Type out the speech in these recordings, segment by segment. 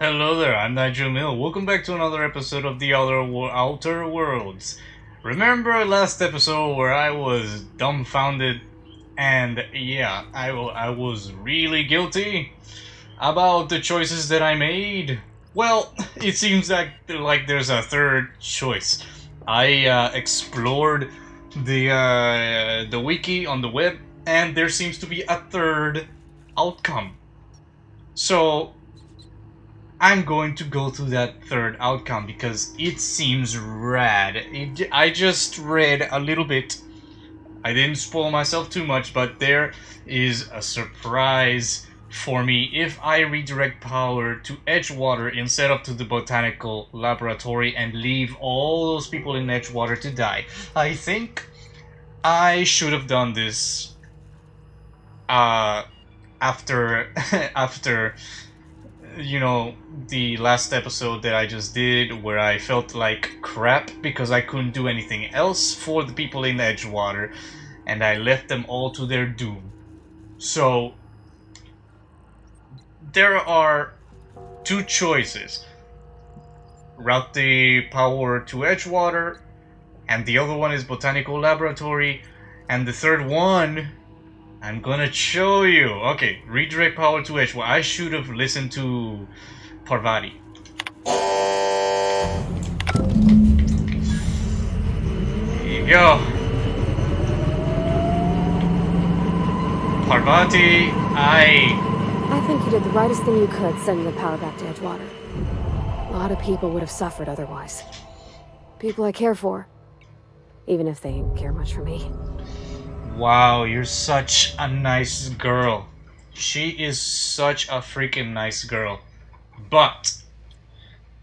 Hello there, I'm Nigel Mill. Welcome back to another episode of the Outer Worlds. Remember last episode where I was dumbfounded and yeah, I was really guilty about the choices that I made? Well, it seems like there's a third choice. I explored the wiki on the web, and there seems to be a third outcome. So I'm going to go to that third outcome because it seems rad. I just read a little bit. I didn't spoil myself too much, but there is a surprise for me if I redirect power to Edgewater instead of to the botanical laboratory and leave all those people in Edgewater to die. I think I should have done this after after the last episode that I just did where I felt like crap because I couldn't do anything else for the people in Edgewater and I left them all to their doom. So there are two choices. Route the power to Edgewater, and the other one is Botanical Laboratory, and the third one I'm gonna show you. Okay, redirect power to Edgewater. I should have listened to Parvati. Here you go. Parvati, I think you did the rightest thing you could sending the power back to Edgewater. A lot of people would have suffered otherwise. People I care for. Even if they don't care much for me. Wow, you're such a nice girl. She is such a freaking nice girl. But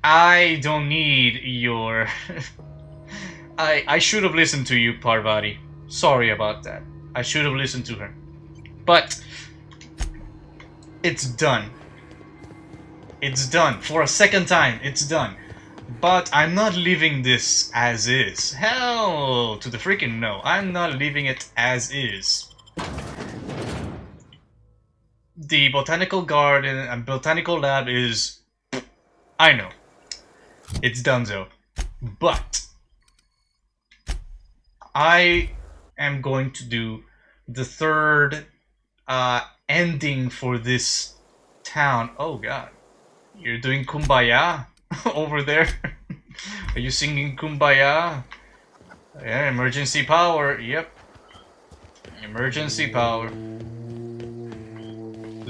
I don't need your I should have listened to you, Parvati. Sorry about that. I should have listened to her. But it's done. It's done. For a second time, it's done. But I'm not leaving this as is. Hell to the freaking no. I'm not leaving it as is. The botanical garden and botanical lab is... I know. It's donezo. But I am going to do the third ending for this town. Oh god. You're doing Kumbaya over there? Are you singing Kumbaya? Yeah, emergency power. Yep. Emergency power.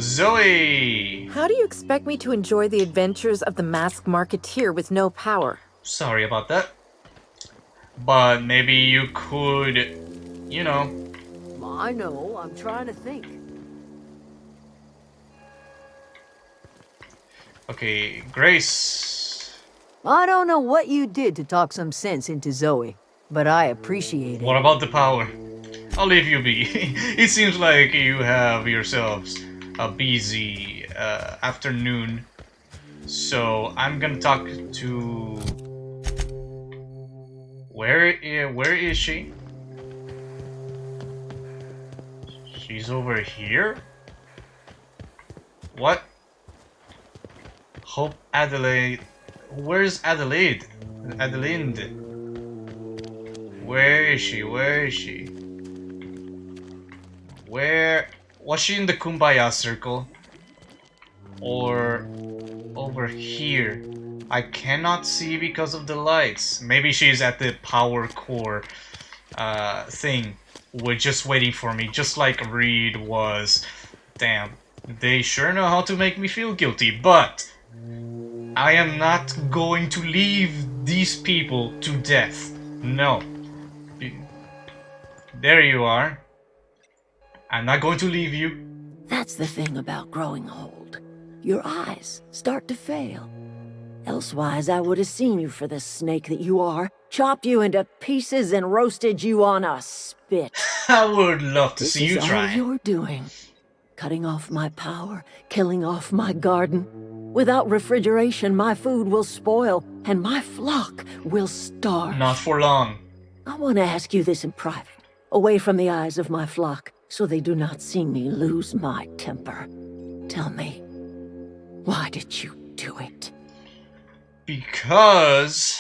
Zoe! How do you expect me to enjoy the adventures of the masked marketeer with no power? Sorry about that. But maybe you could, you know... I know, I'm trying to think. Okay, Grace. I don't know what you did to talk some sense into Zoe, but I appreciate it. What about the power? I'll leave you be. It seems like you have yourselves a busy afternoon. So I'm gonna talk to... Where is she? She's over here? What? Hope Adelaide. Where's Adelaide? Adelinde. Where is she? Where is she? Where was she in the Kumbaya circle? Or over here? I cannot see because of the lights. Maybe she's at the power core thing. We're just waiting for me, just like Reed was. Damn. They sure know how to make me feel guilty, but I am not going to leave these people to death. No. There you are. I'm not going to leave you. That's the thing about growing old. Your eyes start to fail. Elsewise, I would have seen you for the snake that you are, chopped you into pieces and roasted you on a spit. I would love to see you This is try. all you're doing. Cutting off my power, killing off my garden. Without refrigeration, my food will spoil, and my flock will starve. Not for long. I want to ask you this in private, away from the eyes of my flock, so they do not see me lose my temper. Tell me, why did you to it? Because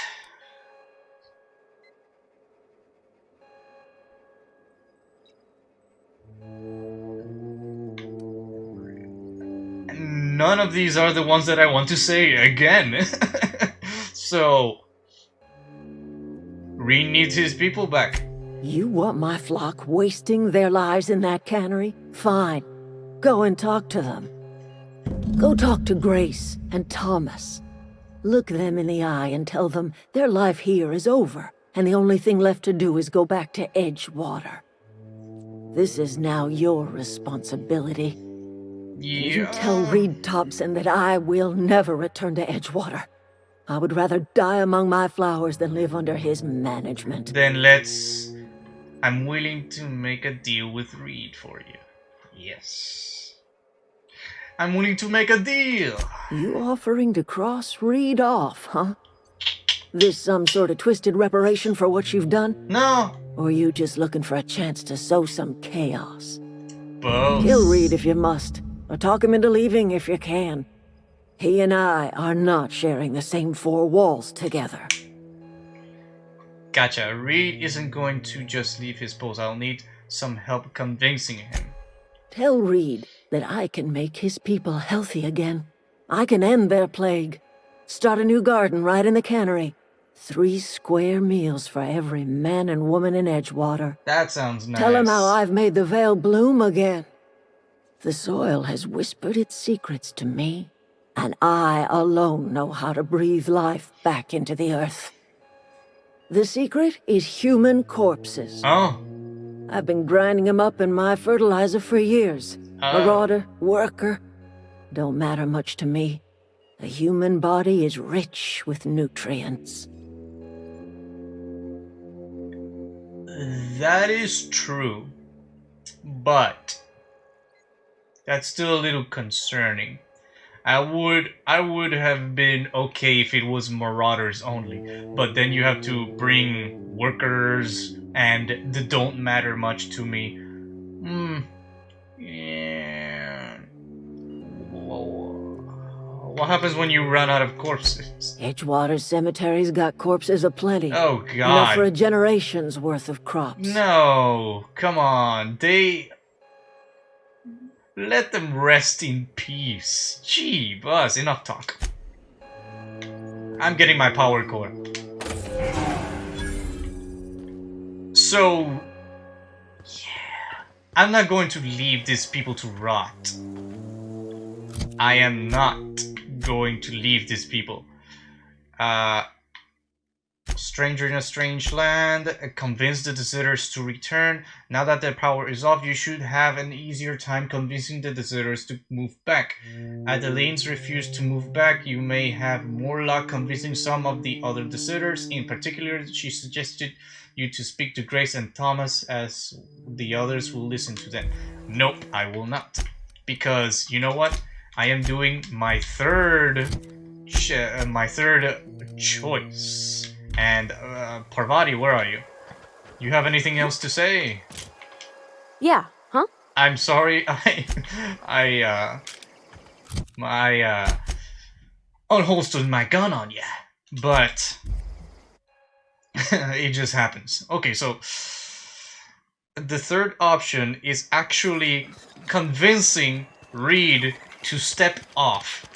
none of these are the ones that I want to say again. So, Reed needs his people back. You want my flock wasting their lives in that cannery? Fine. Go and talk to them. Go talk to Grace and Thomas. Look them in the eye and tell them their life here is over, and the only thing left to do is go back to Edgewater. This is now your responsibility. You tell Reed Thompson that I will never return to Edgewater. I would rather die among my flowers than live under his management. Then I'm willing to make a deal with Reed for you. Yes. I'm willing to make a deal. You offering to cross Reed off, huh? This some sort of twisted reparation for what you've done? No. Or you just looking for a chance to sow some chaos? Both. Kill Reed if you must, or talk him into leaving if you can. He and I are not sharing the same four walls together. Gotcha. Reed isn't going to just leave his post. I'll need some help convincing him. Tell Reed that I can make his people healthy again. I can end their plague. Start a new garden right in the cannery. 3 square meals for every man and woman in Edgewater. That sounds nice. Tell him how I've made the Vale bloom again. The soil has whispered its secrets to me, and I alone know how to breathe life back into the earth. The secret is human corpses. Oh. I've been grinding them up in my fertilizer for years. Marauder, worker, don't matter much to me. The human body is rich with nutrients. That is true. But that's still a little concerning. I would have been okay if it was marauders only, but then you have to bring workers, and they don't matter much to me. Yeah. What happens when you run out of corpses? Edgewater Cemetery's got corpses aplenty. Oh Enough God. for a generation's worth of crops. No, come on. Let them rest in peace. Gee, buzz, enough talk. I'm getting my power core. So, yeah. I'm not going to leave these people to rot. I am not going to leave these people. Stranger in a strange land, convince the deserters to return. Now that their power is off, you should have an easier time convincing the deserters to move back. Adeline's refused to move back. You may have more luck convincing some of the other deserters. In particular, she suggested you to speak to Grace and Thomas, as the others will listen to them. Nope, I will not. Because, you know what? I am doing my third choice. And, Parvati, where are you? You have anything else to say? Yeah, huh? I'm sorry, I unholstered my gun on you. But, it just happens. Okay, so, the third option is actually convincing Reed to step off.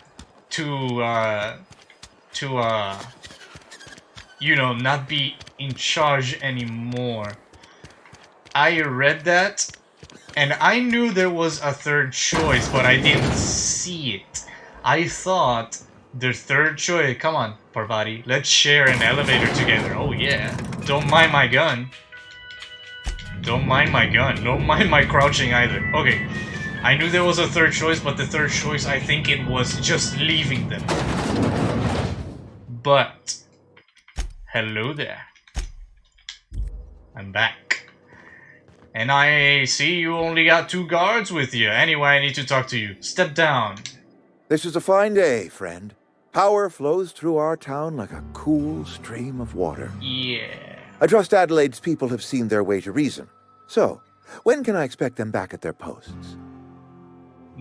You know, not be in charge anymore. I read that, and I knew there was a third choice, but I didn't see it. I thought the third choice... Come on, Parvati, let's share an elevator together. Oh yeah. Don't mind my gun. Don't mind my gun. Don't mind my crouching either. Okay. I knew there was a third choice, but the third choice, I think it was just leaving them. But... hello there. I'm back. And I see you only got 2 guards with you. Anyway, I need to talk to you. Step down. This is a fine day, friend. Power flows through our town like a cool stream of water. Yeah. I trust Adelaide's people have seen their way to reason. So, when can I expect them back at their posts?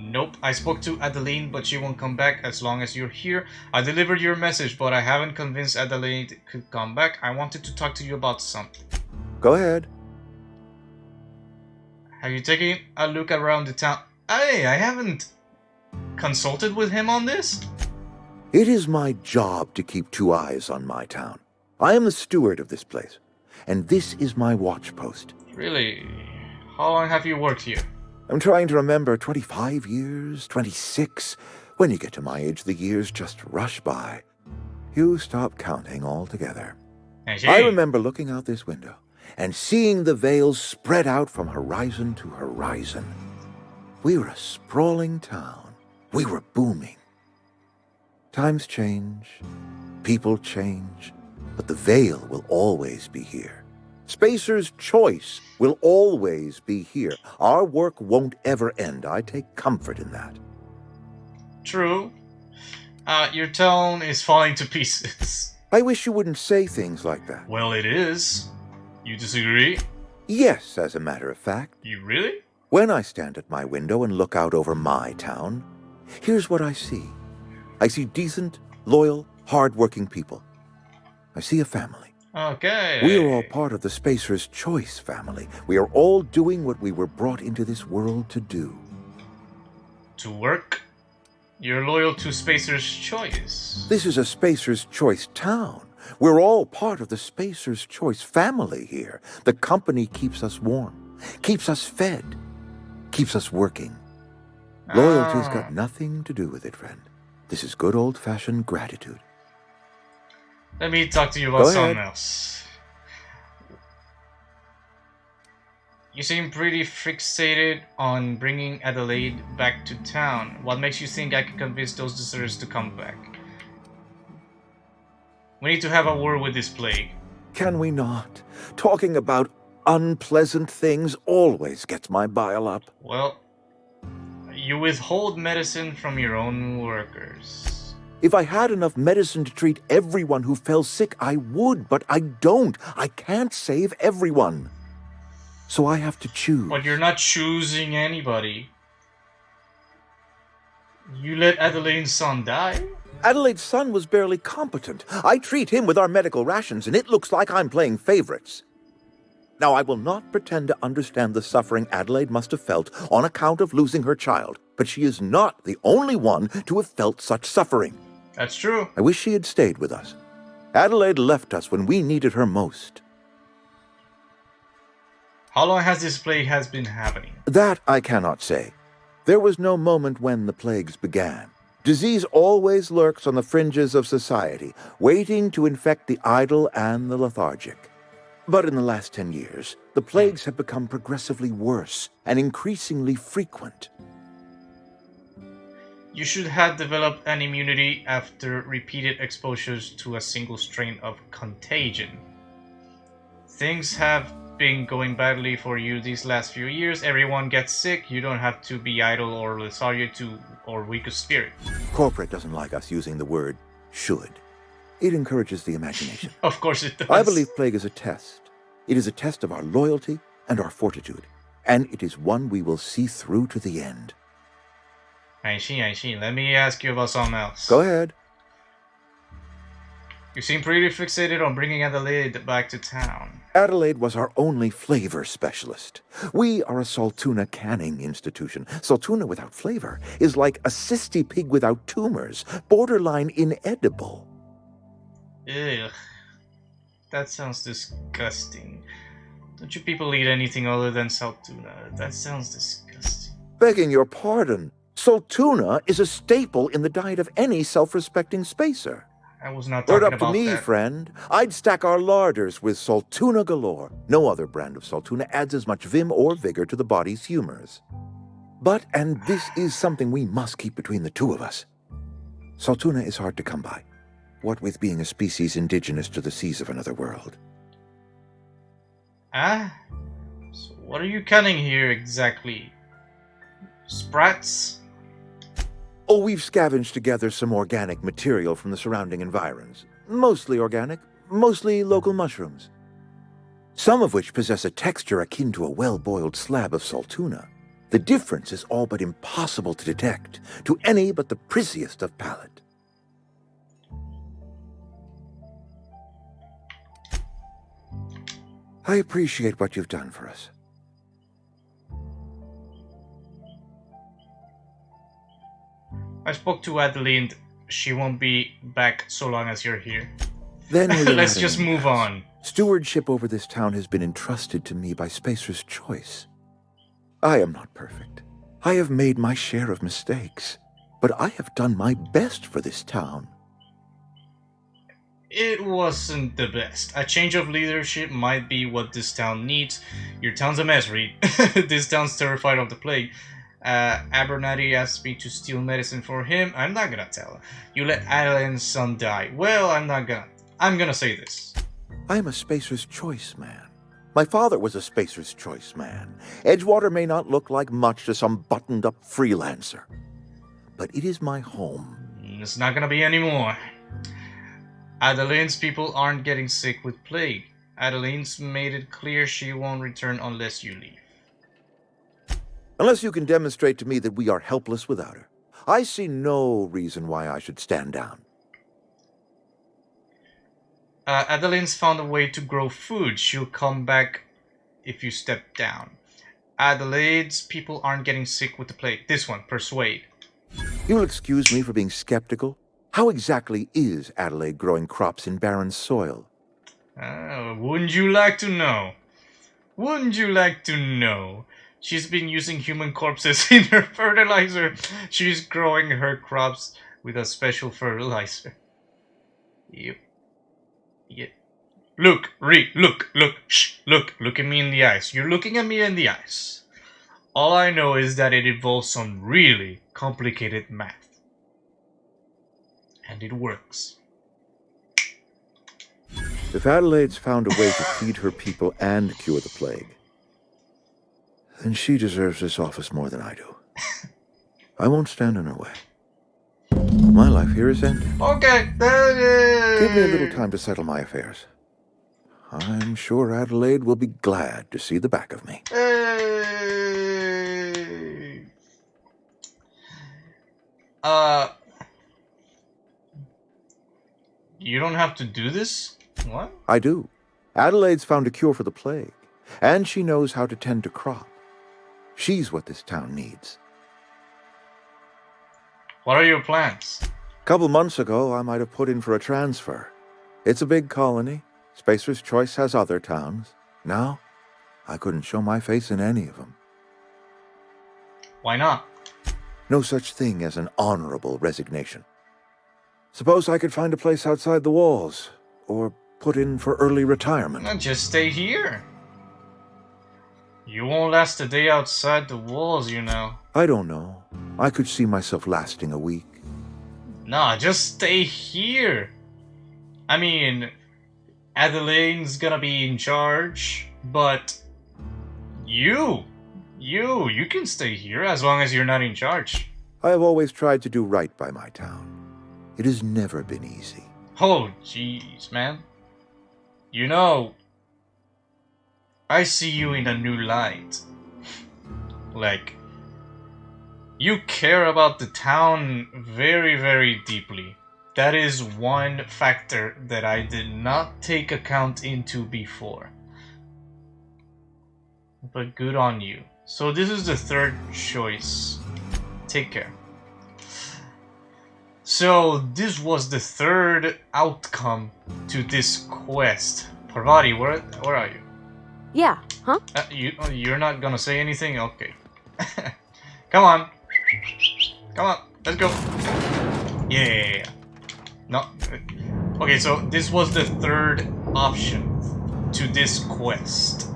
Nope, I spoke to Adeline, but she won't come back as long as you're here. I delivered your message, but I haven't convinced Adeline could come back. I wanted to talk to you about something. Go ahead. Have you taken a look around the town? Hey, I haven't consulted with him on this? It is my job to keep two eyes on my town. I am the steward of this place, and this is my watch post. Really? How long have you worked here? I'm trying to remember 25 years, 26. When you get to my age, the years just rush by. You stop counting altogether. I remember looking out this window and seeing the veils spread out from horizon to horizon. We were a sprawling town. We were booming. Times change, people change, but the veil will always be here. Spacer's choice will always be here. Our work won't ever end. I take comfort in that. True. Your town is falling to pieces. I wish you wouldn't say things like that. Well, it is. You disagree? Yes, as a matter of fact. You really? When I stand at my window and look out over my town, here's what I see. I see decent, loyal, hard-working people. I see a family. Okay. We are all part of the Spacer's Choice family. We are all doing what we were brought into this world to do. To work? You're loyal to Spacer's Choice. This is a Spacer's Choice town. We're all part of the Spacer's Choice family here. The company keeps us warm, keeps us fed, keeps us working. Loyalty's got nothing to do with it, friend. This is good old-fashioned gratitude. Let me talk to you about something else. You seem pretty fixated on bringing Adelaide back to town. What makes you think I can convince those deserters to come back? We need to have a war with this plague. Can we not? Talking about unpleasant things always gets my bile up. Well, you withhold medicine from your own workers. If I had enough medicine to treat everyone who fell sick, I would, but I don't. I can't save everyone. So I have to choose. But you're not choosing anybody. You let Adelaide's son die? Adelaide's son was barely competent. I treat him with our medical rations, and it looks like I'm playing favorites. Now, I will not pretend to understand the suffering Adelaide must have felt on account of losing her child, but she is not the only one to have felt such suffering. That's true. I wish she had stayed with us. Adelaide left us when we needed her most. How long has this plague been happening? That I cannot say. There was no moment when the plagues began. Disease always lurks on the fringes of society, waiting to infect the idle and the lethargic. But in the last 10 years, the plagues have become progressively worse and increasingly frequent. You should have developed an immunity after repeated exposures to a single strain of contagion. Things have been going badly for you these last few years. Everyone gets sick. You don't have to be idle or lethargic or weak of spirit. Corporate doesn't like us using the word should. It encourages the imagination. Of course it does. I believe plague is a test. It is a test of our loyalty and our fortitude. And it is one we will see through to the end. I see. Let me ask you about something else. Go ahead. You seem pretty fixated on bringing Adelaide back to town. Adelaide was our only flavor specialist. We are a Saltuna canning institution. Saltuna without flavor is like a cysty pig without tumors, borderline inedible. Ugh. That sounds disgusting. Don't you people eat anything other than Saltuna? That sounds disgusting. Begging your pardon, Saltuna is a staple in the diet of any self-respecting spacer. I was not talking Word about up to me, that. friend. I'd stack our larders with Saltuna galore. No other brand of Saltuna adds as much vim or vigor to the body's humors. But, and this is something we must keep between the two of us, Saltuna is hard to come by, what with being a species indigenous to the seas of another world. Ah? So what are you cutting here exactly? Sprats? Oh, we've scavenged together some organic material from the surrounding environs. Mostly organic, mostly local mushrooms. Some of which possess a texture akin to a well-boiled slab of Saltuna. The difference is all but impossible to detect to any but the prissiest of palate. I appreciate what you've done for us. I spoke to Adeline. She won't be back so long as you're here. Then let's just move on. Stewardship over this town has been entrusted to me by Spacer's Choice. I am not perfect. I have made my share of mistakes, but I have done my best for this town. It wasn't the best. A change of leadership might be what this town needs. Your town's a mess, Reed. This town's terrified of the plague. Abernathy asked me to steal medicine for him. I'm not gonna tell her. You let Adeline's son die. Well, I'm gonna say this. I'm a Spacer's Choice man. My father was a Spacer's Choice man. Edgewater may not look like much to some buttoned-up freelancer, but it is my home. It's not gonna be anymore. Adeline's people aren't getting sick with plague. Adeline's made it clear she won't return unless you leave. Unless you can demonstrate to me that we are helpless without her, I see no reason why I should stand down. Adeline's found a way to grow food. She'll come back if you step down. Adelaide's people aren't getting sick with the plague. This one, persuade. You'll excuse me for being skeptical. How exactly is Adelaide growing crops in barren soil? Wouldn't you like to know? Wouldn't you like to know? She's been using human corpses in her fertilizer. She's growing her crops with a special fertilizer. Yep. Look, Reed, look, shh, look at me in the eyes. You're looking at me in the eyes. All I know is that it involves some really complicated math. And it works. If Adelaide's found a way to feed her people and cure the plague, then she deserves this office more than I do. I won't stand in her way. My life here is ended. Okay. Give me a little time to settle my affairs. I'm sure Adelaide will be glad to see the back of me. You don't have to do this? What? I do. Adelaide's found a cure for the plague, and she knows how to tend to crop. She's what this town needs. What are your plans? A couple months ago, I might have put in for a transfer. It's a big colony. Spacer's Choice has other towns. Now, I couldn't show my face in any of them. Why not? No such thing as an honorable resignation. Suppose I could find a place outside the walls, or put in for early retirement. Then just stay here. You won't last a day outside the walls, you know. I don't know. I could see myself lasting a week. Nah, just stay here. I mean, Adelaine's gonna be in charge, but you can stay here as long as you're not in charge. I have always tried to do right by my town. It has never been easy. Oh, jeez, man. You know, I see you in a new light. Like, you care about the town very, very deeply. That is one factor that I did not take account into before. But good on you. So this is the third choice. Take care. So this was the third outcome to this quest. Parvati, where are you? Yeah, huh? You're not gonna say anything? Okay. Come on. Come on, let's go. Yeah. No. Okay, so this was the third option to this quest.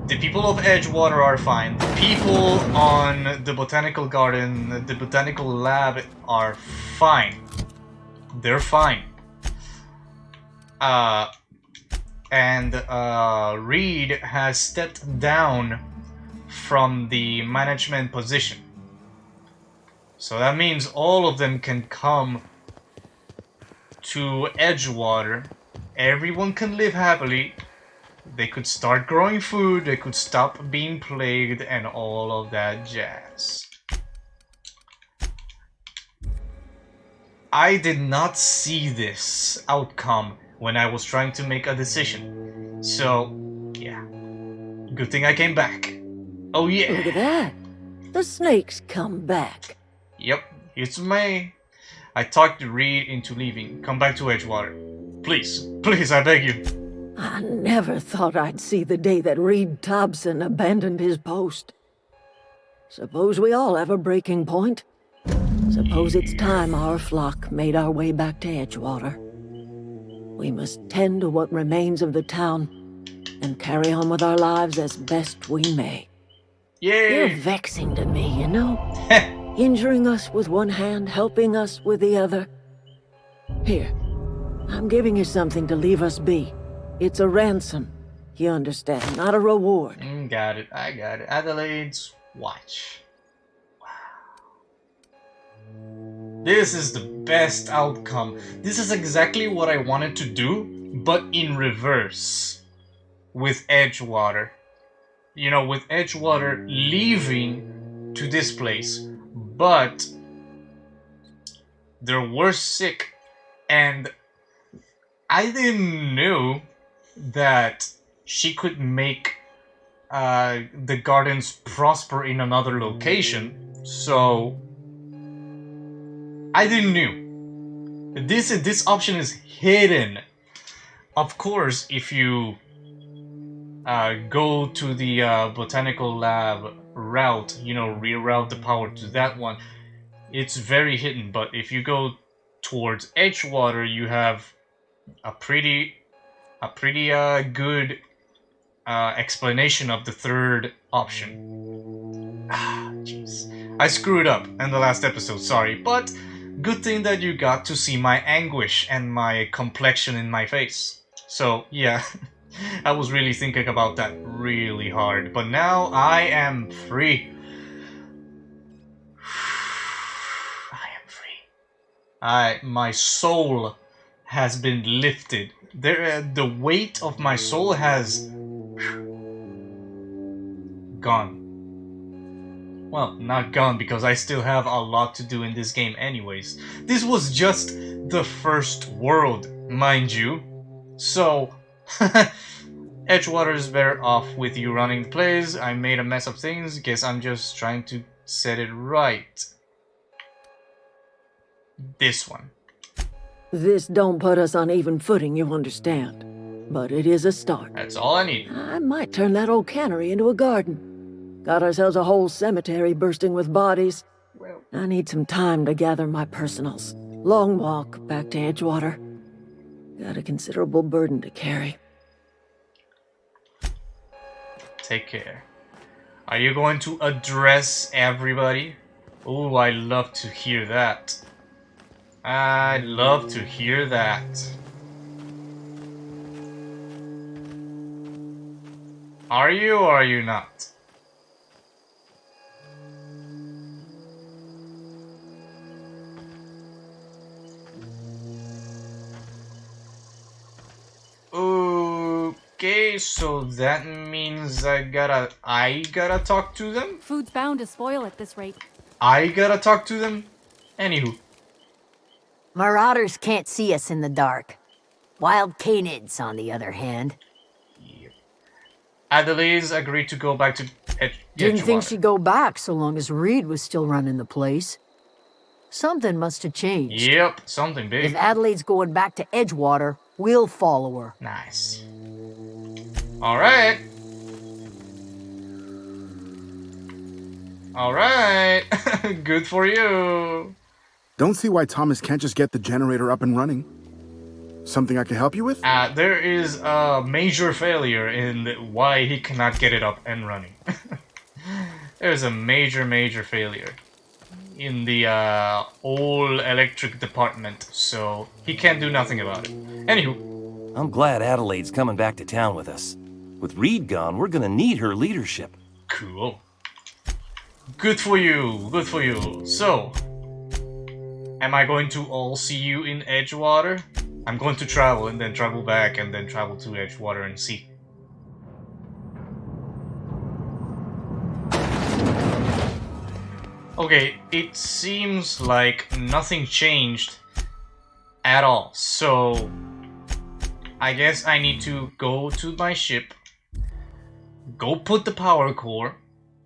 The people of Edgewater are fine. The people on the botanical garden, the botanical lab are fine. They're fine. And Reed has stepped down from the management position. So that means all of them can come to Edgewater. Everyone can live happily. they could start growing food, they could stop being plagued, and all of that jazz. I did not see this outcome when I was trying to make a decision. So, yeah. Good thing I came back. Oh yeah! Look at that. The snake's come back. Yep, it's me. I talked Reed into leaving. Come back to Edgewater. Please, please, I beg you. I never thought I'd see the day that Reed Thompson abandoned his post. Suppose we all have a breaking point. Suppose it's time our flock made our way back to Edgewater. We must tend to what remains of the town and carry on with our lives as best we may. Yay! You're vexing to me, you know? Injuring us with one hand, helping us with the other. Here, I'm giving you something to leave us be. It's a ransom, you understand, not a reward. Got it, I got it. Adelaide's watch. This is the best outcome. This is exactly what I wanted to do, but in reverse. With Edgewater. You know, with Edgewater leaving to this place. But they were sick. And I didn't know that she could make the gardens prosper in another location. So I didn't know. This option is hidden. Of course, if you go to the botanical lab route, you know, reroute the power to that one, it's very hidden. But if you go towards Edgewater, you have a pretty good explanation of the third option. Jeez. I screwed up in the last episode, sorry, but good thing that you got to see my anguish and my complexion in my face. So, yeah, I was really thinking about that really hard, but now I am free. I am free. My soul has been lifted. The weight of my soul has gone. Well, not gone, because I still have a lot to do in this game anyways. This was just the first world, mind you. So, Edgewater is better off with you running the plays. I made a mess of things. Guess I'm just trying to set it right. This one. This don't put us on even footing, you understand. But it is a start. That's all I need. I might turn that old cannery into a garden. Got ourselves a whole cemetery bursting with bodies. Well, I need some time to gather my personals. Long walk back to Edgewater. Got a considerable burden to carry. take care. Are you going to address everybody? Oh, I love to hear that. I'd love to hear that. Are you or are you not? Okay, so that means I gotta talk to them? Food's bound to spoil at this rate. I gotta talk to them? Anywho. Marauders can't see us in the dark. Wild canids, on the other hand. Yep. Adelaide's agreed to go back to Didn't think Edgewater. she'd go back so long as Reed was still running the place. Something must have changed. Yep, something big. If Adelaide's going back to Edgewater, we'll follow her. Nice. Alright. Alright. Good for you. Don't see why Thomas can't just get the generator up and running. Something I can help you with? There is a major failure in why he cannot get it up and running. There's a major failure in the old electric department, so he can't do nothing about it. Anywho. I'm glad Adelaide's coming back to town with us. With Reed gone, we're gonna need her leadership. Cool. Good for you, good for you. So, am I going to all see you in Edgewater? I'm going to travel and then travel back and then travel to Edgewater and see. Okay, it seems like nothing changed at all. So, I guess I need to go to my ship, go put the power core.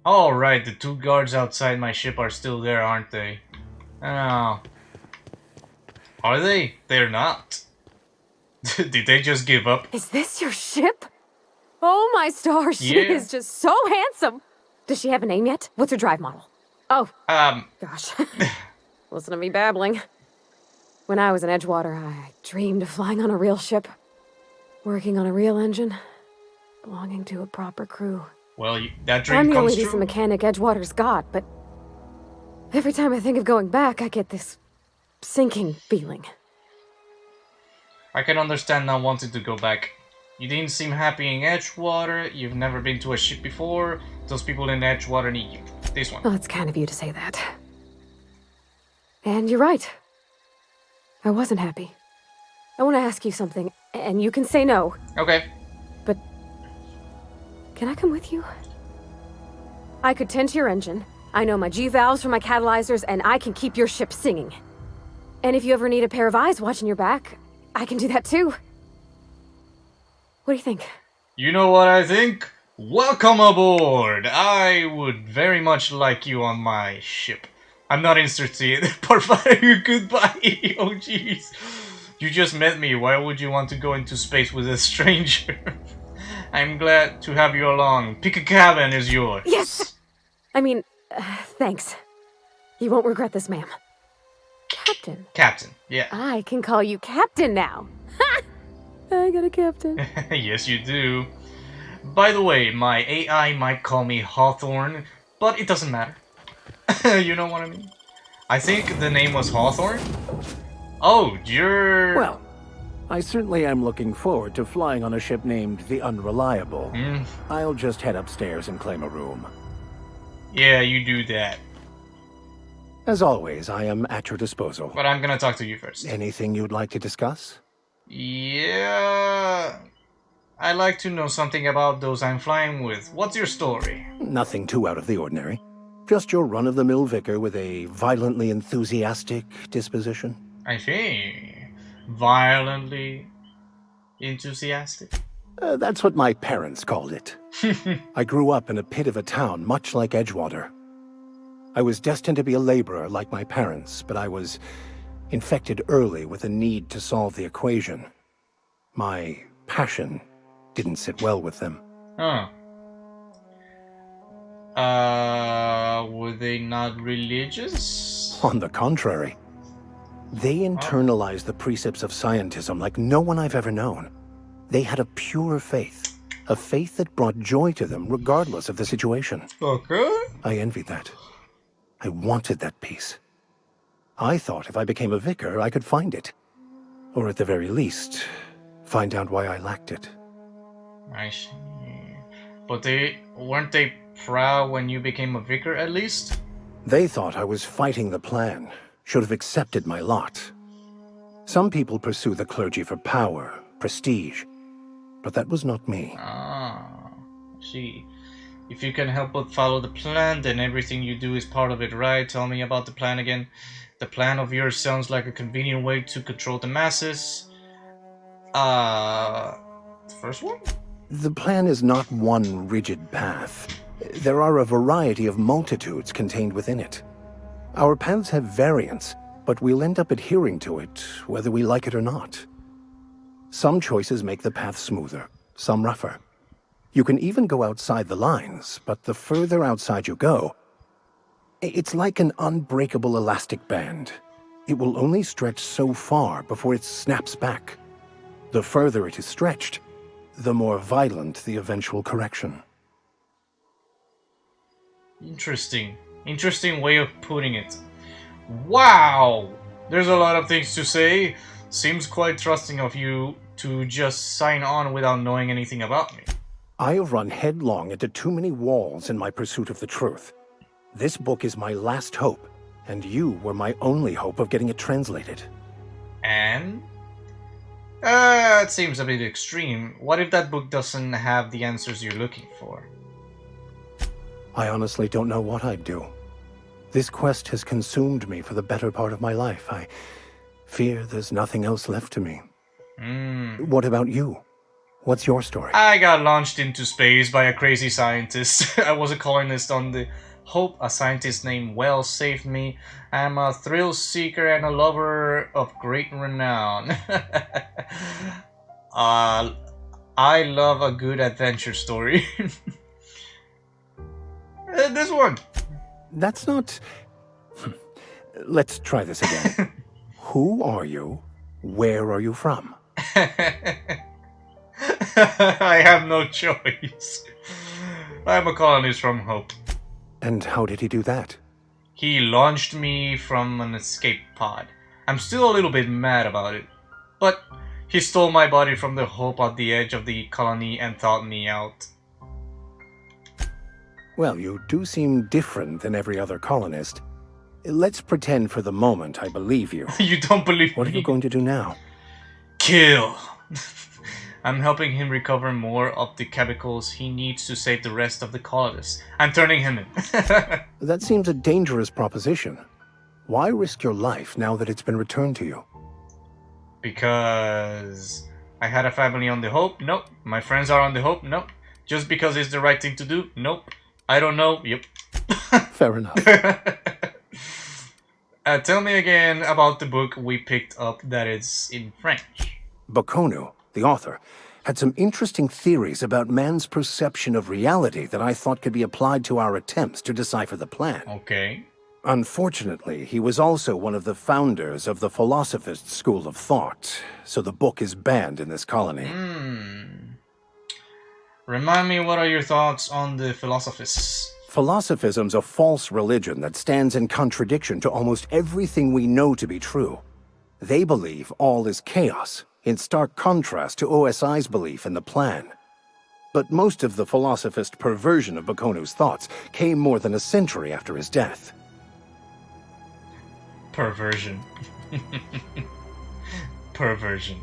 Oh, right, the two guards outside my ship are still there, aren't they? Oh. Are they? They're not. Did they just give up? Is this your ship? Oh my stars, she Yeah. is just so handsome. Does she have a name yet? What's her drive model? Oh, gosh. Listen to me babbling. When I was in Edgewater, I dreamed of flying on a real ship, working on a real engine, belonging to a proper crew. Well, that dream I'm the comes only decent true. mechanic Edgewater's got, but every time I think of going back, I get this sinking feeling. I can understand not wanting to go back. You didn't seem happy in Edgewater, you've never been to a ship before, those people in Edgewater need you. This one. Well, it's kind of you to say that. And you're right. I wasn't happy. I want to ask you something, and you can say no. Okay. But can I come with you? I could tend to your engine. I know my G-valves from my catalyzers, and I can keep your ship singing. And if you ever need a pair of eyes watching your back, I can do that too. What do you think? You know what I think? Welcome aboard! I would very much like you on my ship. I'm not interested. Por favor, goodbye. Oh jeez. You just met me. Why would you want to go into space with a stranger? I'm glad to have you along. Pick a cabin is yours. Yes! I mean, thanks. You won't regret this, ma'am. Captain. Captain, yeah. I can call you Captain now. Ha! I got a captain. Yes, you do. By the way, my AI might call me Hawthorne, but it doesn't matter. You know what I mean? I think the name was Hawthorne? Oh, you're... Well, I certainly am looking forward to flying on a ship named the Unreliable. I'll just head upstairs and claim a room. Yeah, you do that. As always, I am at your disposal. But I'm gonna talk to you first. Anything you'd like to discuss? Yeah... I'd like to know something about those I'm flying with. What's your story? Nothing too out of the ordinary. Just your run-of-the-mill vicar with a violently enthusiastic disposition. I see. Violently enthusiastic? That's what my parents called it. I grew up in a pit of a town much like Edgewater. I was destined to be a laborer like my parents, but I was infected early with a need to solve the equation. My passion didn't sit well with them. Huh. Were they not religious? On the contrary. They internalized the precepts of scientism like no one I've ever known. They had a pure faith. A faith that brought joy to them regardless of the situation. Okay. I envied that. I wanted that peace. I thought if I became a vicar, I could find it. Or at the very least, find out why I lacked it. I see. But weren't they proud when you became a vicar at least? They thought I was fighting the plan, should have accepted my lot. Some people pursue the clergy for power, prestige, but that was not me. Ah, I see. If you can help but follow the plan, then everything you do is part of it, right? Tell me about the plan again. The plan of yours sounds like a convenient way to control the masses. The first one? The plan is not one rigid path. There are a variety of multitudes contained within it. Our paths have variance, but we'll end up adhering to it, whether we like it or not. Some choices make the path smoother, some rougher. You can even go outside the lines, but the further outside you go, it's like an unbreakable elastic band. It will only stretch so far before it snaps back. The further it is stretched, the more violent the eventual correction. Interesting. Interesting way of putting it. Wow! There's a lot of things to say. Seems quite trusting of you to just sign on without knowing anything about me. I have run headlong into too many walls in my pursuit of the truth. This book is my last hope, and you were my only hope of getting it translated. And? It seems a bit extreme. What if that book doesn't have the answers you're looking for? I honestly don't know what I'd do. This quest has consumed me for the better part of my life. I fear there's nothing else left to me. What about you? What's your story? I got launched into space by a crazy scientist. I was a colonist on the Hope. A scientist named Wells saved me. I'm a thrill seeker and a lover of great renown. I love a good adventure story. This one. That's not... Let's try this again. Who are you? Where are you from? I have no choice. I'm a colonist from Hope. And how did he do that? He launched me from an escape pod. I'm still a little bit mad about it. But he stole my body from the Hope at the edge of the colony and thawed me out. Well, you do seem different than every other colonist. Let's pretend for the moment I believe you. You don't believe me? What are you going to do now? Kill. I'm helping him recover more of the chemicals he needs to save the rest of the colonists. I'm turning him in. That seems a dangerous proposition. Why risk your life now that it's been returned to you? Because I had a family on the Hope? Nope. My friends are on the Hope? Nope. Just because it's the right thing to do? Nope. I don't know. Yep. Fair enough. Tell me again about the book we picked up that is in French. Baconu, the author, had some interesting theories about man's perception of reality that I thought could be applied to our attempts to decipher the plan. Okay. Unfortunately, he was also one of the founders of the Philosophist school of thought, so the book is banned in this colony. Remind me, what are your thoughts on the Philosophists? Philosophism's a false religion that stands in contradiction to almost everything we know to be true. They believe all is chaos, in stark contrast to OSI's belief in the plan. But most of the Philosophist perversion of Bakonu's thoughts came more than a century after his death. Perversion. Perversion.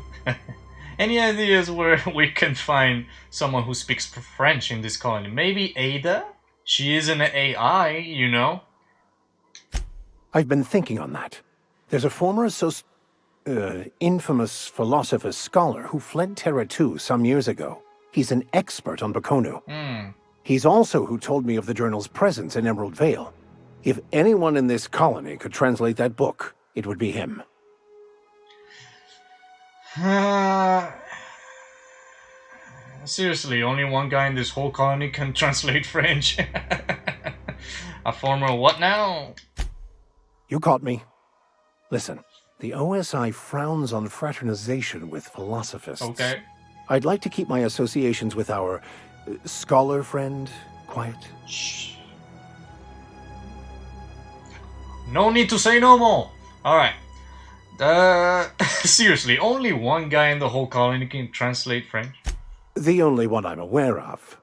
Any ideas where we can find someone who speaks French in this colony? Maybe Ada? She is an AI, you know. I've been thinking on that. There's a former infamous Philosophist scholar who fled Terra 2 some years ago. He's an expert on Baconu. He's also who told me of the journal's presence in Emerald Vale. If anyone in this colony could translate that book, it would be him. Seriously, only one guy in this whole colony can translate French. A former what now? You caught me. Listen, the OSI frowns on fraternization with philosophists. Okay. I'd like to keep my associations with our scholar friend quiet. Shh. No need to say no more. Alright. Seriously, only one guy in the whole colony can translate French? The only one I'm aware of.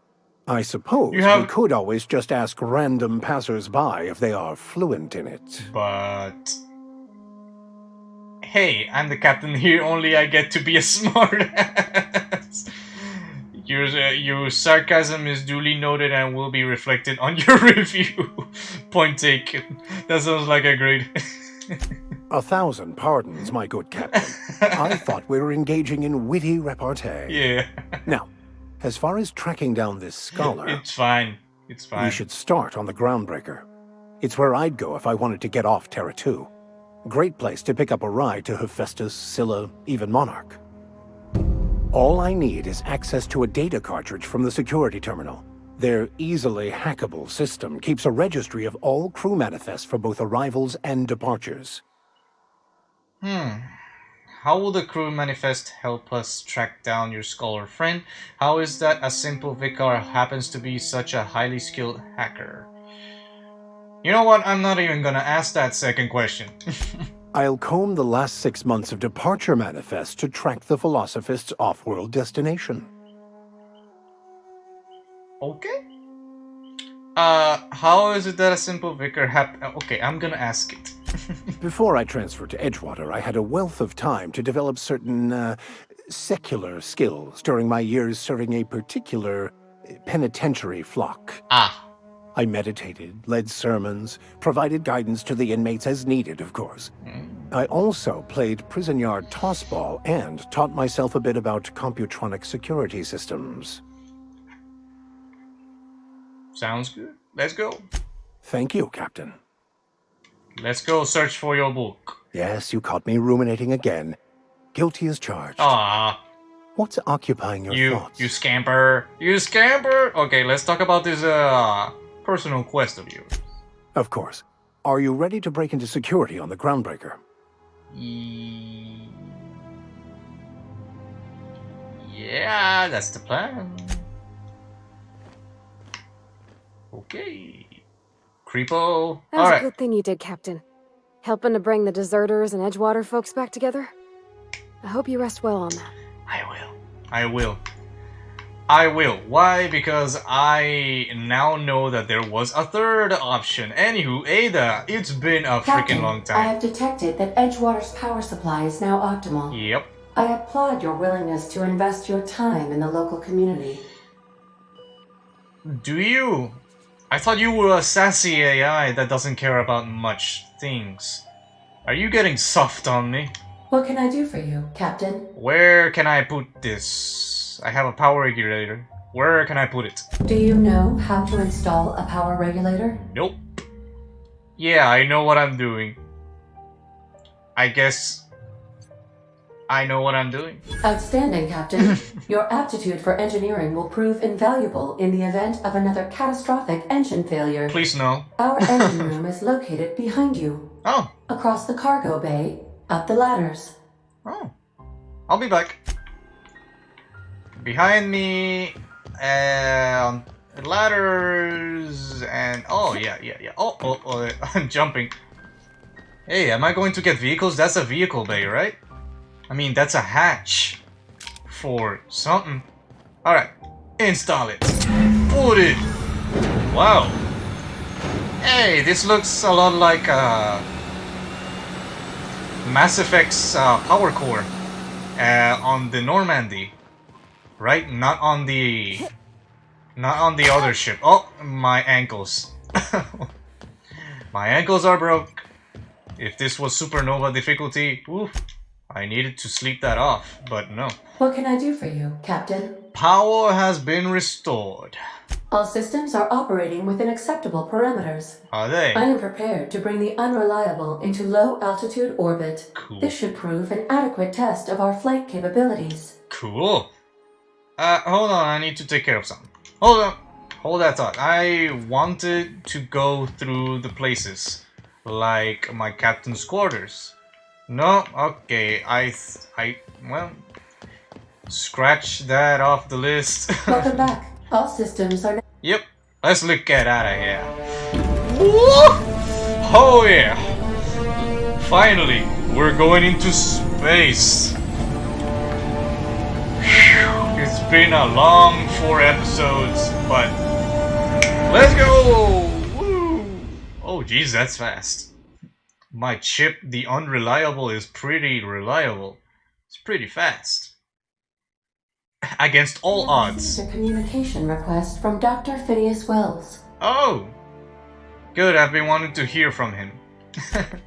I suppose we could always just ask random passers-by if they are fluent in it. But... Hey, I'm the captain here, only I get to be a smartass. Your sarcasm is duly noted and will be reflected on your review. Point taken. That sounds like a great... 1,000 pardons, my good captain. I thought we were engaging in witty repartee. Yeah. Now, as far as tracking down this scholar... It's fine. It's fine. We should start on the Groundbreaker. It's where I'd go if I wanted to get off Terra 2. Great place to pick up a ride to Hephaestus, Scylla, even Monarch. All I need is access to a data cartridge from the security terminal. Their easily hackable system keeps a registry of all crew manifests for both arrivals and departures. How will the crew manifest help us track down your scholar friend? How is that a simple vicar happens to be such a highly skilled hacker? You know what? I'm not even gonna ask that second question. I'll comb the last 6 months of departure manifest to track the Philosophist's off-world destination. Okay. How is it that a simple vicar okay, I'm gonna ask it. Before I transferred to Edgewater, I had a wealth of time to develop certain, secular skills during my years serving a particular penitentiary flock. I meditated, led sermons, provided guidance to the inmates as needed, of course. I also played prison yard tossball and taught myself a bit about computronic security systems. Sounds good. Let's go. Thank you, Captain. Let's go search for your book. Yes, you caught me ruminating again. Guilty as charged. Ah. What's occupying your thoughts? You scamper. You scamper. Okay, let's talk about this personal quest of yours. Of course. Are you ready to break into security on the Groundbreaker? Yeah, that's the plan. Okay. Creepo. That was a good thing you did, Captain. Helping to bring the deserters and Edgewater folks back together. I hope you rest well on that. I will. Why? Because I now know that there was a third option. Anywho, Ada, it's been a freaking long time. I have detected that Edgewater's power supply is now optimal. Yep. I applaud your willingness to invest your time in the local community. Do you? I thought you were a sassy AI that doesn't care about much things. Are you getting soft on me? What can I do for you, Captain? Where can I put this? I have a power regulator. Where can I put it? Do you know how to install a power regulator? Nope. Yeah, I know what I'm doing. I guess I know what I'm doing. Outstanding, Captain. Your aptitude for engineering will prove invaluable in the event of another catastrophic engine failure. Please no. Our engine room is located behind you. Oh. Across the cargo bay, up the ladders. Oh. I'll be back. Behind me, ladders, and oh yeah. Oh, I'm jumping. Hey, am I going to get vehicles? That's a vehicle bay, right? I mean, that's a hatch for something. Alright, install it. Put it. Wow. Hey, this looks a lot like Mass Effect's power core on the Normandy. Right? Not on the other ship. Oh, my ankles. My ankles are broke. If this was supernova difficulty, oof. I needed to sleep that off, but no. What can I do for you, Captain? Power has been restored. All systems are operating within acceptable parameters. Are they? I am prepared to bring the Unreliable into low-altitude orbit. Cool. This should prove an adequate test of our flight capabilities. Cool. Hold on, I need to take care of something. Hold on. Hold that thought. I wanted to go through the places, like my captain's quarters. No, okay, well, scratch that off the list. Welcome back. All systems are... Yep, let's look get out of here. Woo! Oh yeah! Finally, we're going into space. It's been a long 4 episodes, but let's go! Woo! Oh geez, that's fast. My chip, the Unreliable, is pretty reliable. It's pretty fast. Against all odds. A communication request from Dr. Phineas Wells. Oh! Good, I've been wanting to hear from him.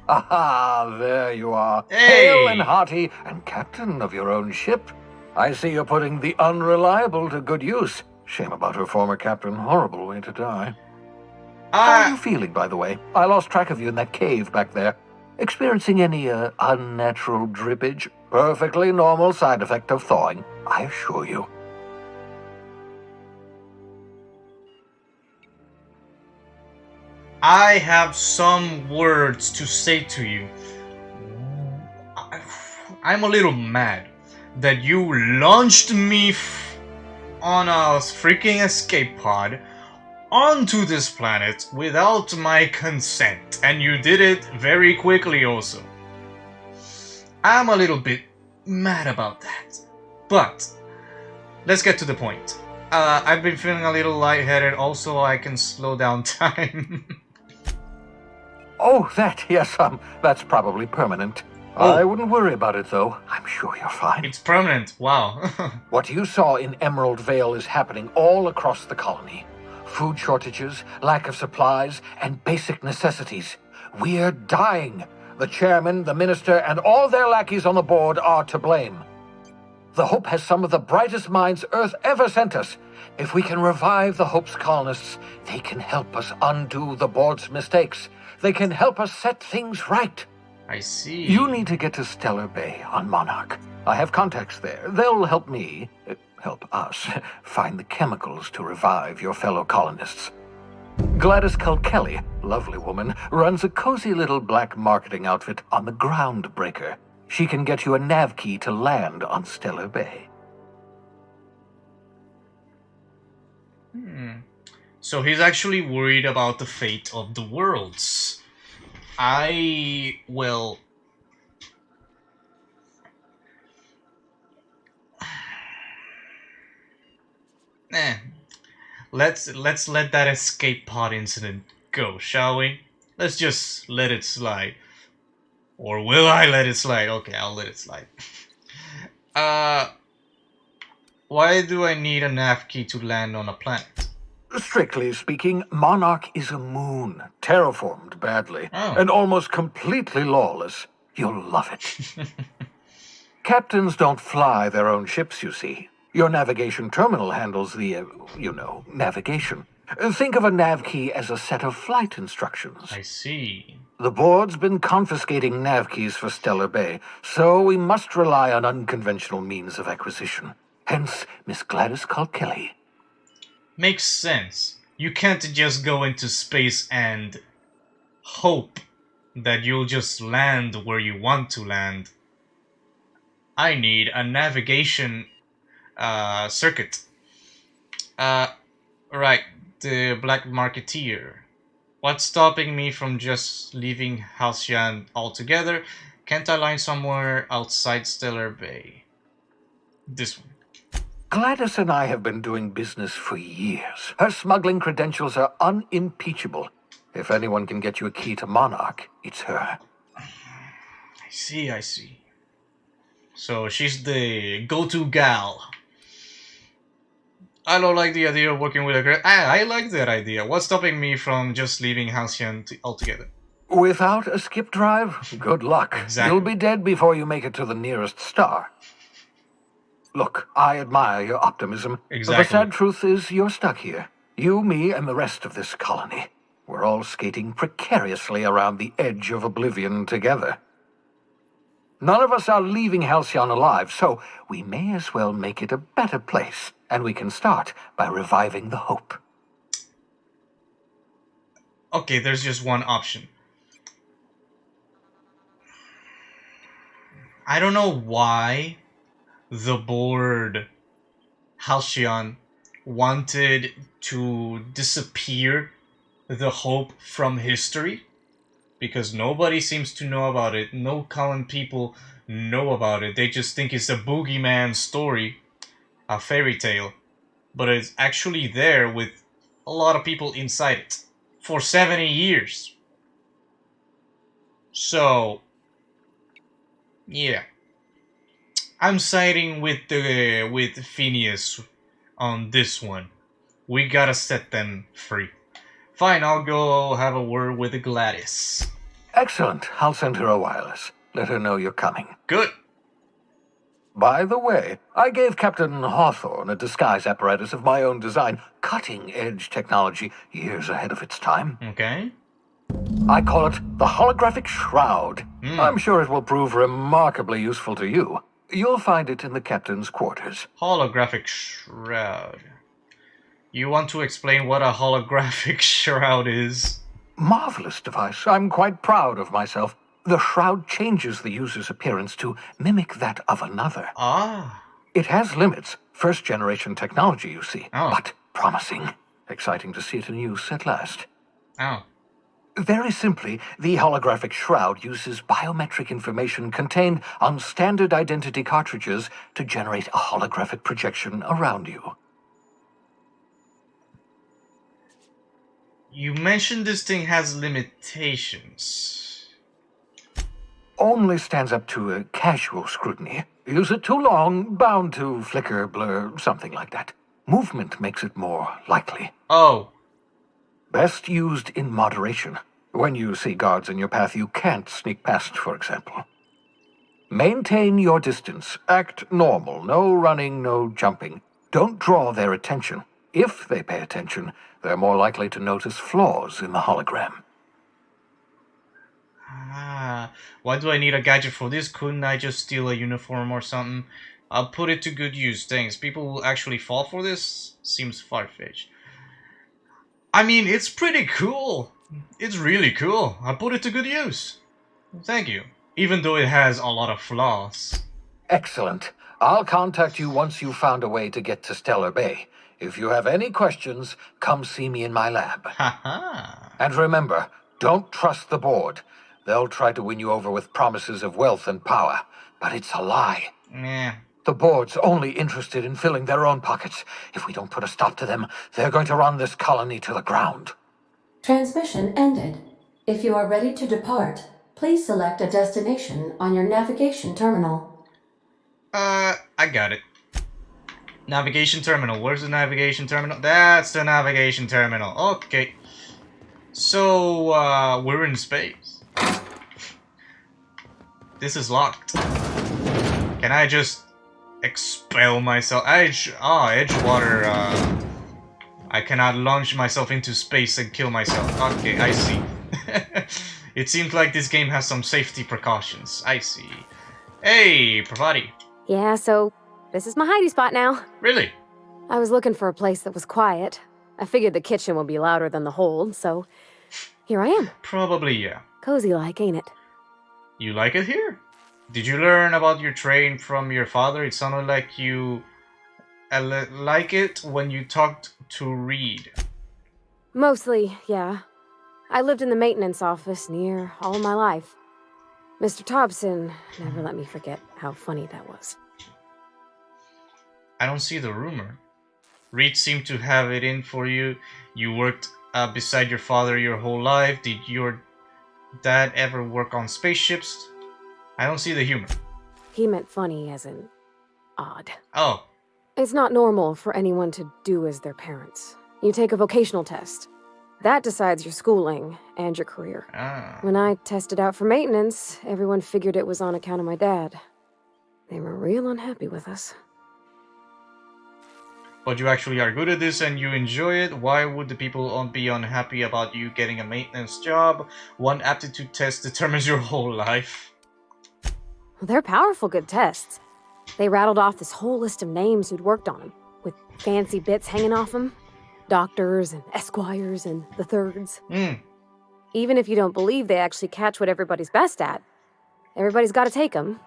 Aha, there you are. Hey! Hale and hearty, and captain of your own ship. I see you're putting the Unreliable to good use. Shame about her former captain. Horrible way to die. How are you feeling, by the way? I lost track of you in that cave back there. Experiencing any unnatural drippage? Perfectly normal side effect of thawing, I assure you. I have some words to say to you. I'm a little mad that you launched me on a freaking escape pod onto this planet without my consent, and you did it very quickly also. I'm a little bit mad about that, but let's get to the point. I've been feeling a little lightheaded, also I can slow down time. Oh, that, yes, that's probably permanent. Oh. I wouldn't worry about it, though. I'm sure you're fine. It's permanent, wow. What you saw in Emerald Vale is happening all across the colony. Food shortages, lack of supplies, and basic necessities. We're dying. The chairman, the minister, and all their lackeys on the board are to blame. The Hope has some of the brightest minds Earth ever sent us. If we can revive the Hope's colonists, they can help us undo the board's mistakes. They can help us set things right. I see. You need to get to Stellar Bay on Monarch. I have contacts there. They'll help me, help us, find the chemicals to revive your fellow colonists. Gladys Kelly, lovely woman, runs a cozy little black marketing outfit on the Groundbreaker. She can get you a nav key to land on Stellar Bay. So he's actually worried about the fate of the worlds. Let's let that escape pod incident go, shall we? Let's just let it slide. Or will I let it slide? Okay, I'll let it slide. Why do I need a nav key to land on a planet? Strictly speaking, Monarch is a moon, terraformed badly, and almost completely lawless. You'll love it. Captains don't fly their own ships, you see. Your navigation terminal handles the, navigation. Think of a nav key as a set of flight instructions. I see. The board's been confiscating nav keys for Stellar Bay, so we must rely on unconventional means of acquisition. Hence, Miss Gladys Kelly. Makes sense. You can't just go into space and hope that you'll just land where you want to land. I need a navigation circuit. Right, the black marketeer. What's stopping me from just leaving Halcyon altogether? Can't I land somewhere outside Stellar Bay? This one. Gladys and I have been doing business for years. Her smuggling credentials are unimpeachable. If anyone can get you a key to Monarch, it's her. I see. So she's the go-to gal. I don't like the idea of working with a girl. I like that idea. What's stopping me from just leaving Halcyon altogether? Without a skip drive, good luck. Exactly. You'll be dead before you make it to the nearest star. Look, I admire your optimism. Exactly. The sad truth is you're stuck here. You, me, and the rest of this colony. We're all skating precariously around the edge of oblivion together. None of us are leaving Halcyon alive, so we may as well make it a better place. And we can start by reviving the Hope. Okay, there's just one option. I don't know why the board Halcyon wanted to disappear the Hope from history, because nobody seems to know about it. No common people know about it. They just think it's a boogeyman story, a fairy tale, but it's actually there with a lot of people inside it for 70 years. So yeah, I'm siding with Phineas on this one. We gotta set them free. Fine, I'll go have a word with Gladys. Excellent. I'll send her a wireless. Let her know you're coming. Good. By the way, I gave Captain Hawthorne a disguise apparatus of my own design. Cutting-edge technology, years ahead of its time. Okay. I call it the holographic shroud. I'm sure it will prove remarkably useful to you. You'll find it in the captain's quarters. Holographic shroud. You want to explain what a holographic shroud is? Marvelous device. I'm quite proud of myself. The shroud changes the user's appearance to mimic that of another. Ah. It has limits. First-generation technology, you see. But promising. Exciting to see it in use at last. Oh. Very simply, the holographic shroud uses biometric information contained on standard identity cartridges to generate a holographic projection around you. You mentioned this thing has limitations. Only stands up to a casual scrutiny. Use it too long, bound to flicker, blur, something like that. Movement makes it more likely. Oh, Best used in moderation. When you see guards in your path you can't sneak past, for example. Maintain your distance. Act normal. No running, no jumping. Don't draw their attention. If they pay attention, they're more likely to notice flaws in the hologram. Why do I need a gadget for this? Couldn't I just steal a uniform or something? I'll put it to good use. Thanks. People will actually fall for this? Seems far-fetched. I mean, it's pretty cool. It's really cool. I'll put it to good use. Thank you. Even though it has a lot of flaws. Excellent. I'll contact you once you've found a way to get to Stellar Bay. If you have any questions, come see me in my lab. Haha. And remember, don't trust the board. They'll try to win you over with promises of wealth and power, but it's a lie. Yeah. The board's only interested in filling their own pockets. If we don't put a stop to them, they're going to run this colony to the ground. Transmission ended. If you are ready to depart, please select a destination on your navigation terminal. I got it. Navigation terminal. Where's the navigation terminal? That's the navigation terminal. Okay. So, we're in space. This is locked. Can I just expel myself? Edgewater, I cannot launch myself into space and kill myself. Okay, I see. It seems like this game has some safety precautions. I see. Hey, Pravati. Yeah, so this is my hidey spot now. Really? I was looking for a place that was quiet. I figured the kitchen would be louder than the hold, so here I am. Probably, yeah. Cozy like, ain't it? You like it here? Did you learn about your train from your father? It sounded like you like it when you talked to Reed. Mostly, yeah. I lived in the maintenance office near all my life. Mr. Thompson never let me forget how funny that was. I don't see the rumor. Reed seemed to have it in for you. You worked beside your father your whole life. Did your dad ever work on spaceships? I don't see the humor. He meant funny as in odd. Oh. It's not normal for anyone to do as their parents. You take a vocational test. That decides your schooling and your career. When I tested out for maintenance, everyone figured it was on account of my dad. They were real unhappy with us. But you actually are good at this and you enjoy it. Why would the people be unhappy about you getting a maintenance job? One aptitude test determines your whole life. Well, they're powerful good tests. They rattled off this whole list of names who'd worked on them, with fancy bits hanging off them. Doctors and esquires and the thirds. Even if you don't believe they actually catch what everybody's best at, everybody's got to take them.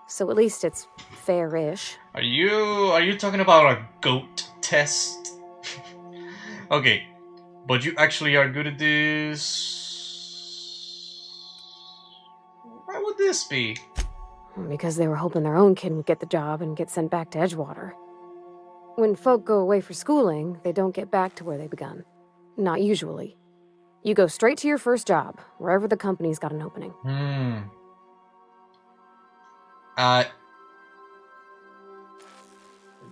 So at least it's fair-ish. Are you talking about a goat test? Okay, but you actually are good at this. Why would this be? Because they were hoping their own kid would get the job and get sent back to Edgewater. When folk go away for schooling, they don't get back to where they begun. Not usually. You go straight to your first job, wherever the company's got an opening.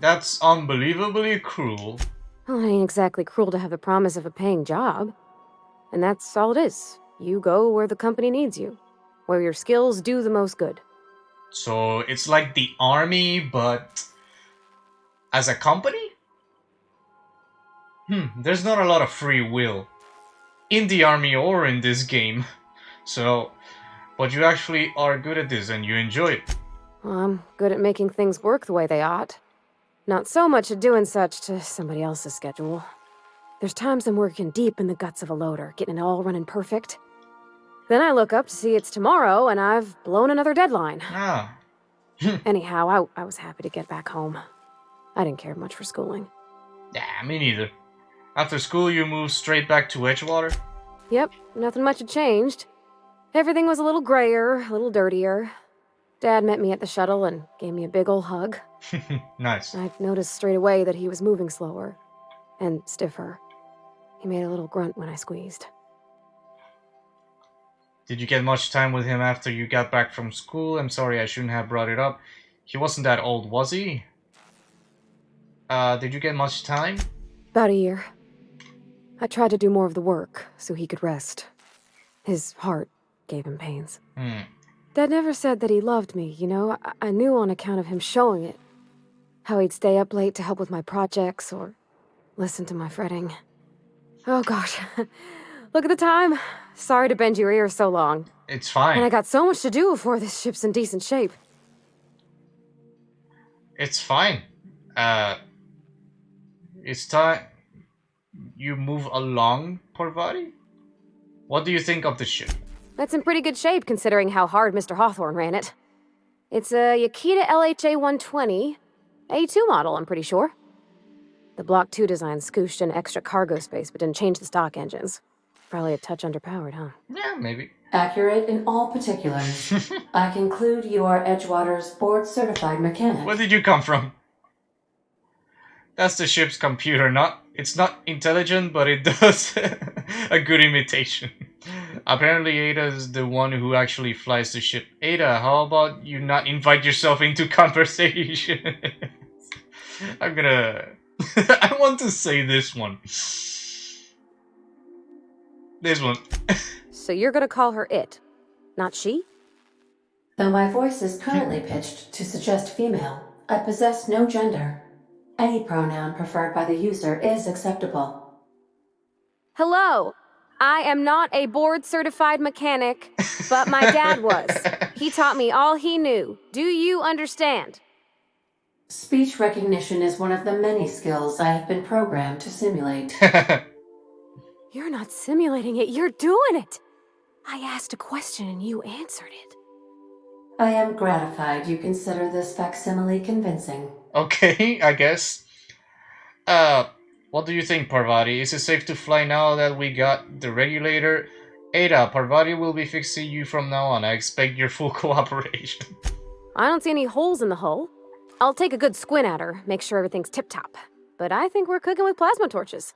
That's unbelievably cruel. Well, it ain't exactly cruel to have the promise of a paying job. And that's all it is. You go where the company needs you, where your skills do the most good. So it's like the army, but as a company? There's not a lot of free will in the army or in this game. So, but you actually are good at this and you enjoy it. Well, I'm good at making things work the way they ought. Not so much at doing such to somebody else's schedule. There's times I'm working deep in the guts of a loader, getting it all running perfect. Then I look up to see it's tomorrow and I've blown another deadline. Anyhow, I was happy to get back home. I didn't care much for schooling. Yeah, me neither. After school, you moved straight back to Edgewater? Yep, nothing much had changed. Everything was a little grayer, a little dirtier. Dad met me at the shuttle and gave me a big ol' hug. Nice. I noticed straight away that he was moving slower and stiffer. He made a little grunt when I squeezed. Did you get much time with him after you got back from school? I'm sorry, I shouldn't have brought it up. He wasn't that old, was he? Did you get much time? About a year. I tried to do more of the work so he could rest. His heart gave him pains. Dad never said that he loved me, you know? I knew on account of him showing it. How he'd stay up late to help with my projects or listen to my fretting. Oh gosh. Look at the time. Sorry to bend your ear so long. It's fine. And I got so much to do before this ship's in decent shape. It's fine. It's time you move along, Parvati? What do you think of the ship? That's in pretty good shape considering how hard Mr. Hawthorne ran it. It's a Yakita LHA 120, A2 model, I'm pretty sure. The Block 2 design scooshed in extra cargo space but didn't change the stock engines. Probably a touch underpowered, huh? Yeah, maybe. Accurate in all particulars. I conclude you are Edgewater's board-certified mechanic. Where did you come from? That's the ship's computer, it's not intelligent, but it does a good imitation. Apparently Ada's the one who actually flies the ship. Ada, how about you not invite yourself into conversation? I'm gonna... I want to say this one. This one. So you're gonna call her it, not she? Though my voice is currently pitched to suggest female, I possess no gender. Any pronoun preferred by the user is acceptable. Hello! I am not a board-certified mechanic, but my dad was. He taught me all he knew. Do you understand? Speech recognition is one of the many skills I have been programmed to simulate. You're not simulating it, you're doing it! I asked a question and you answered it. I am gratified you consider this facsimile convincing. Okay, I guess. What do you think, Parvati? Is it safe to fly now that we got the regulator? Ada, Parvati will be fixing you from now on. I expect your full cooperation. I don't see any holes in the hull. I'll take a good squint at her, make sure everything's tip-top. But I think we're cooking with plasma torches.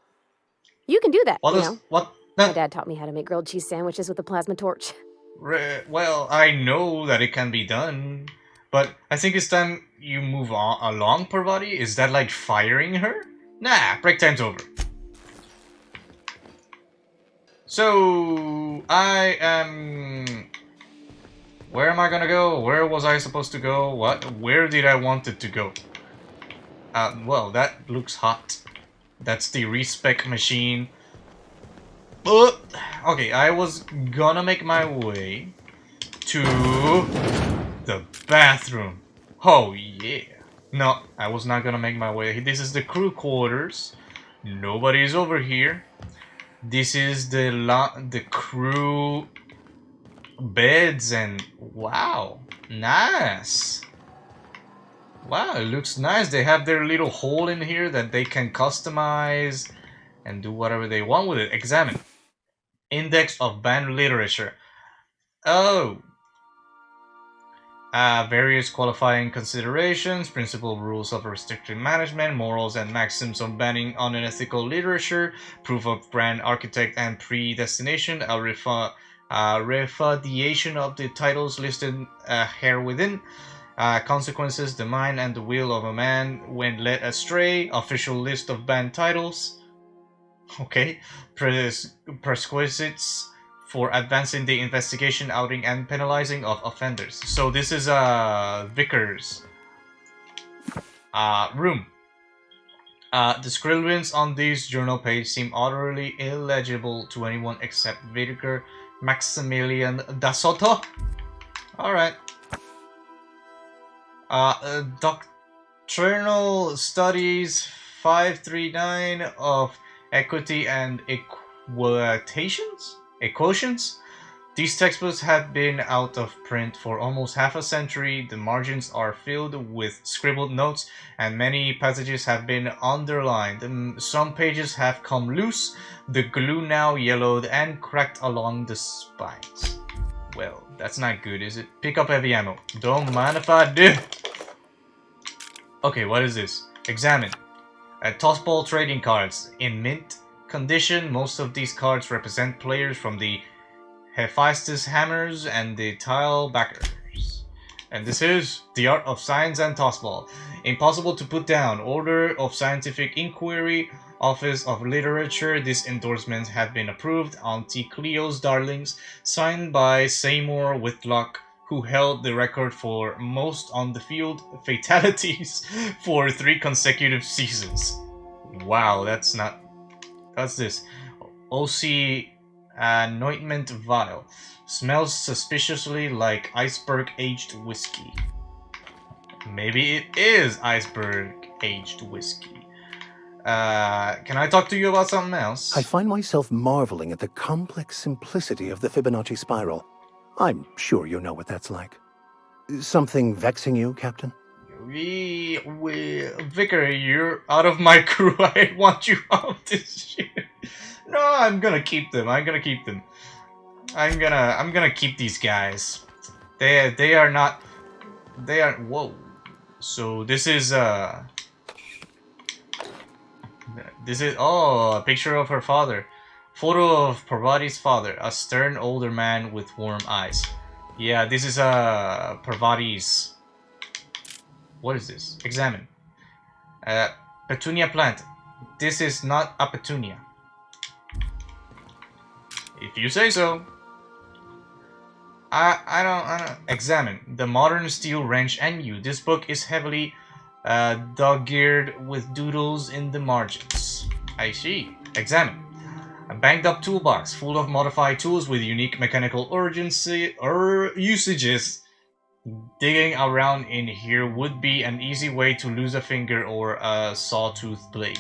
You can do that, you know. What? My dad taught me how to make grilled cheese sandwiches with a plasma torch. Well, I know that it can be done, but I think it's time you move along, Parvati. Is that like firing her? Nah, break time's over. So, I am... Where am I gonna go? Where was I supposed to go? What? Where did I want it to go? Well, that looks hot. That's the respec machine. Okay, I was gonna make my way to the bathroom. Oh yeah. No, I was not gonna make my way. This is the crew quarters. Nobody's over here. This is the crew beds and wow, nice. Wow, it looks nice. They have their little hole in here that they can customize and do whatever they want with it. Examine. Index of banned literature. Oh. Various qualifying considerations, principal rules of restricted management, morals and maxims of banning unethical literature, proof of brand architect and predestination, a refutation of the titles listed here within, consequences, the mind and the will of a man when led astray, official list of banned titles, okay, perquisites for advancing the investigation, outing, and penalizing of offenders. So this is Vickers' room. The scribblings on this journal page seem utterly illegible to anyone except Vicar Maximilian da Soto. Alright. Doctrinal Studies 539 of Equity and Equations? These textbooks have been out of print for almost half a century. The margins are filled with scribbled notes, and many passages have been underlined. Some pages have come loose, the glue now yellowed and cracked along the spines. Well, that's not good, is it? Pick up heavy ammo. Don't mind if I do. Okay, what is this? Examine. Tossball trading cards. In mint condition, most of these cards represent players from the Hephaestus Hammers and the Tile Backers. And this is The Art of Science and Tossball. Impossible to put down. Order of Scientific Inquiry. Office of Literature. These endorsements have been approved. Auntie Cleo's Darlings. Signed by Seymour Whitlock, who held the record for most on-the-field fatalities for 3 consecutive seasons. Wow, that's not... What's this? OC Anointment Vial. Smells suspiciously like iceberg-aged whiskey. Maybe it is iceberg-aged whiskey. Can I talk to you about something else? I find myself marveling at the complex simplicity of the Fibonacci spiral. I'm sure you know what that's like. Something vexing you, Captain? Vicar, you're out of my crew. I want you off this ship. No, I'm gonna keep them. I'm gonna keep these guys. They are not. They are. Whoa. So this is a picture of her father. Photo of Parvati's father, a stern older man with warm eyes. Yeah, this is Parvati's. What is this? Examine. Petunia plant. This is not a petunia. If you say so. I don't. Examine. The modern steel wrench and you. This book is heavily dog-eared with doodles in the margins. I see. Examine. A banged up toolbox full of modified tools with unique mechanical usages. Digging around in here would be an easy way to lose a finger or a sawtooth blade.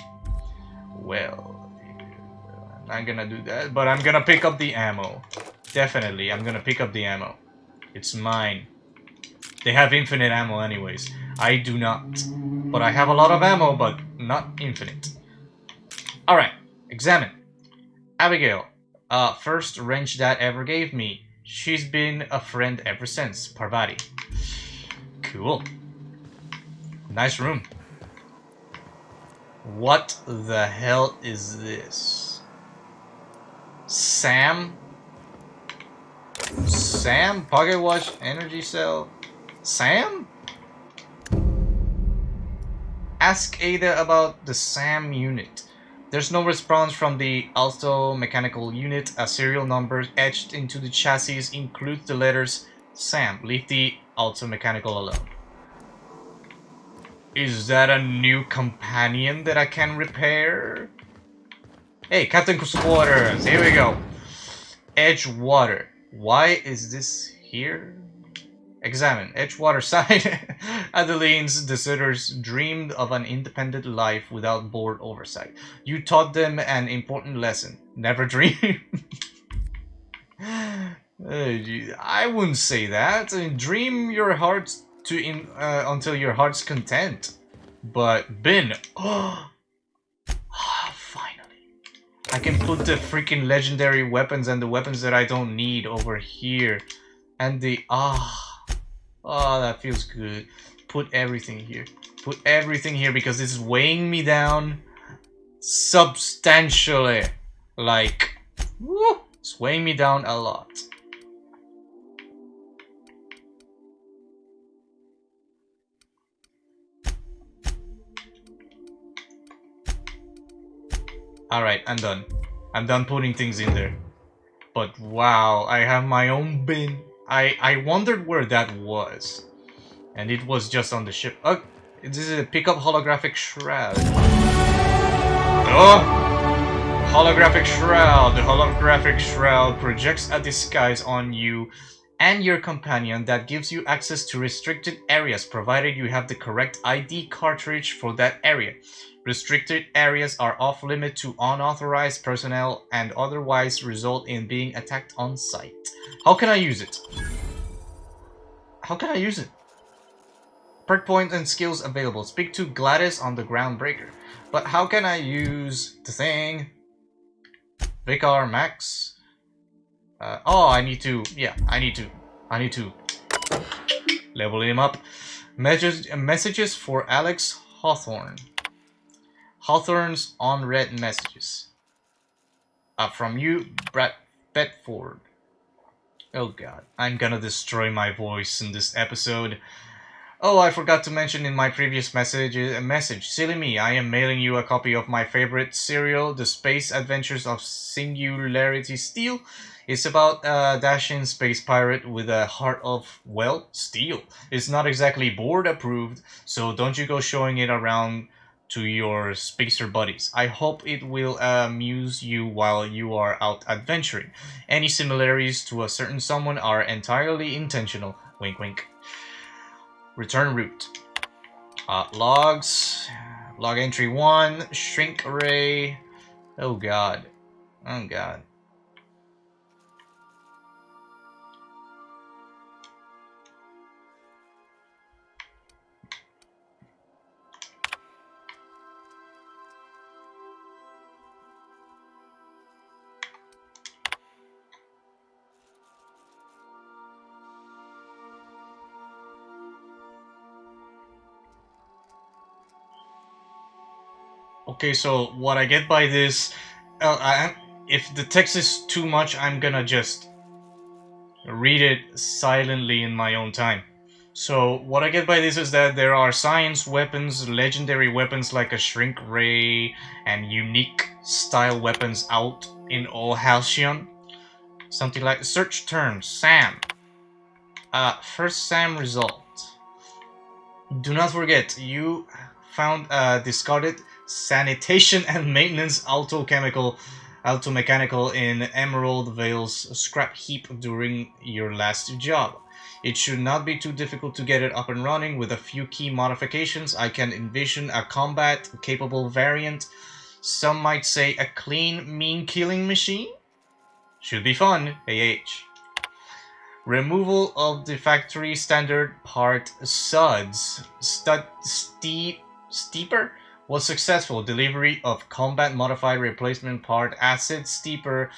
Well, I'm not gonna do that, but I'm gonna pick up the ammo. Definitely, I'm gonna pick up the ammo. It's mine. They have infinite ammo anyways. I do not. But I have a lot of ammo, but not infinite. Alright, examine. Abigail, first wrench dad ever gave me. She's been a friend ever since. Parvati. Cool. Nice room. What the hell is this? Sam? Sam? Pocket watch, energy cell? Sam? Ask Ada about the SAM unit. There's no response from the Alto mechanical unit. A serial number etched into the chassis includes the letters SAM. Leave the Alto mechanical alone. Is that a new companion that I can repair? Hey, Captain's quarters. Here we go. Edgewater. Why is this here? Examine. Edgewater side. Adeline's descendants dreamed of an independent life without board oversight. You taught them an important lesson. Never dream. I wouldn't say that. Dream your hearts to until your heart's content. But bin. Oh, finally. I can put the freaking legendary weapons and the weapons that I don't need over here. And the oh, that feels good. Put everything here. Put everything here because this is weighing me down substantially. Like, woo, it's weighing me down a lot. Alright, I'm done. I'm done putting things in there. But wow, I have my own bin. I wondered where that was. And it was just on the ship. Oh, this is a pickup holographic shroud. Oh! Holographic shroud. The holographic shroud projects a disguise on you and your companion that gives you access to restricted areas, provided you have the correct ID cartridge for that area. Restricted areas are off-limit to unauthorized personnel and otherwise result in being attacked on sight. How can I use it? How can I use it? Perk points and skills available. Speak to Gladys on the Groundbreaker. But how can I use the thing? Vicar Max? Oh, I need to... Yeah, I need to level him up. Messages for Alex Hawthorne. Hawthorne's unread messages. From you, Brad Bedford. Oh god, I'm gonna destroy my voice in this episode. Oh, I forgot to mention in my previous message. Silly me, I am mailing you a copy of my favorite serial, The Space Adventures of Singularity Steel. It's about a dashing space pirate with a heart of, well, steel. It's not exactly board approved, so don't you go showing it around to your spacer buddies. I hope it will amuse you while you are out adventuring. Any similarities to a certain someone are entirely intentional. Wink wink. Return route. Logs. Log entry 1. Shrink array. Oh god. Oh god. Okay, so what I get by this, if the text is too much, I'm gonna just read it silently in my own time. So what I get by this is that there are science weapons, legendary weapons like a shrink ray, and unique style weapons out in all Halcyon. Something like search term Sam. First Sam result. Do not forget, you found a discarded sanitation and maintenance automechanical in Emerald Vale's scrap heap during your last job. It should not be too difficult to get it up and running. With a few key modifications, I can envision a combat-capable variant. Some might say a clean, mean-killing machine? Should be fun, AH. Removal of the factory standard part steeper was successful. Delivery of combat modified replacement part acid steeper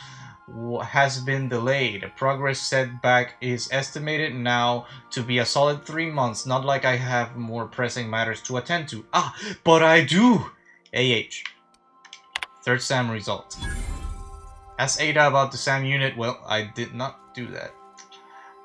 has been delayed. Progress setback is estimated now to be a solid 3 months. Not like I have more pressing matters to attend to. But I do! AH. Third SAM result. Ask Ada about the SAM unit. Well, I did not do that.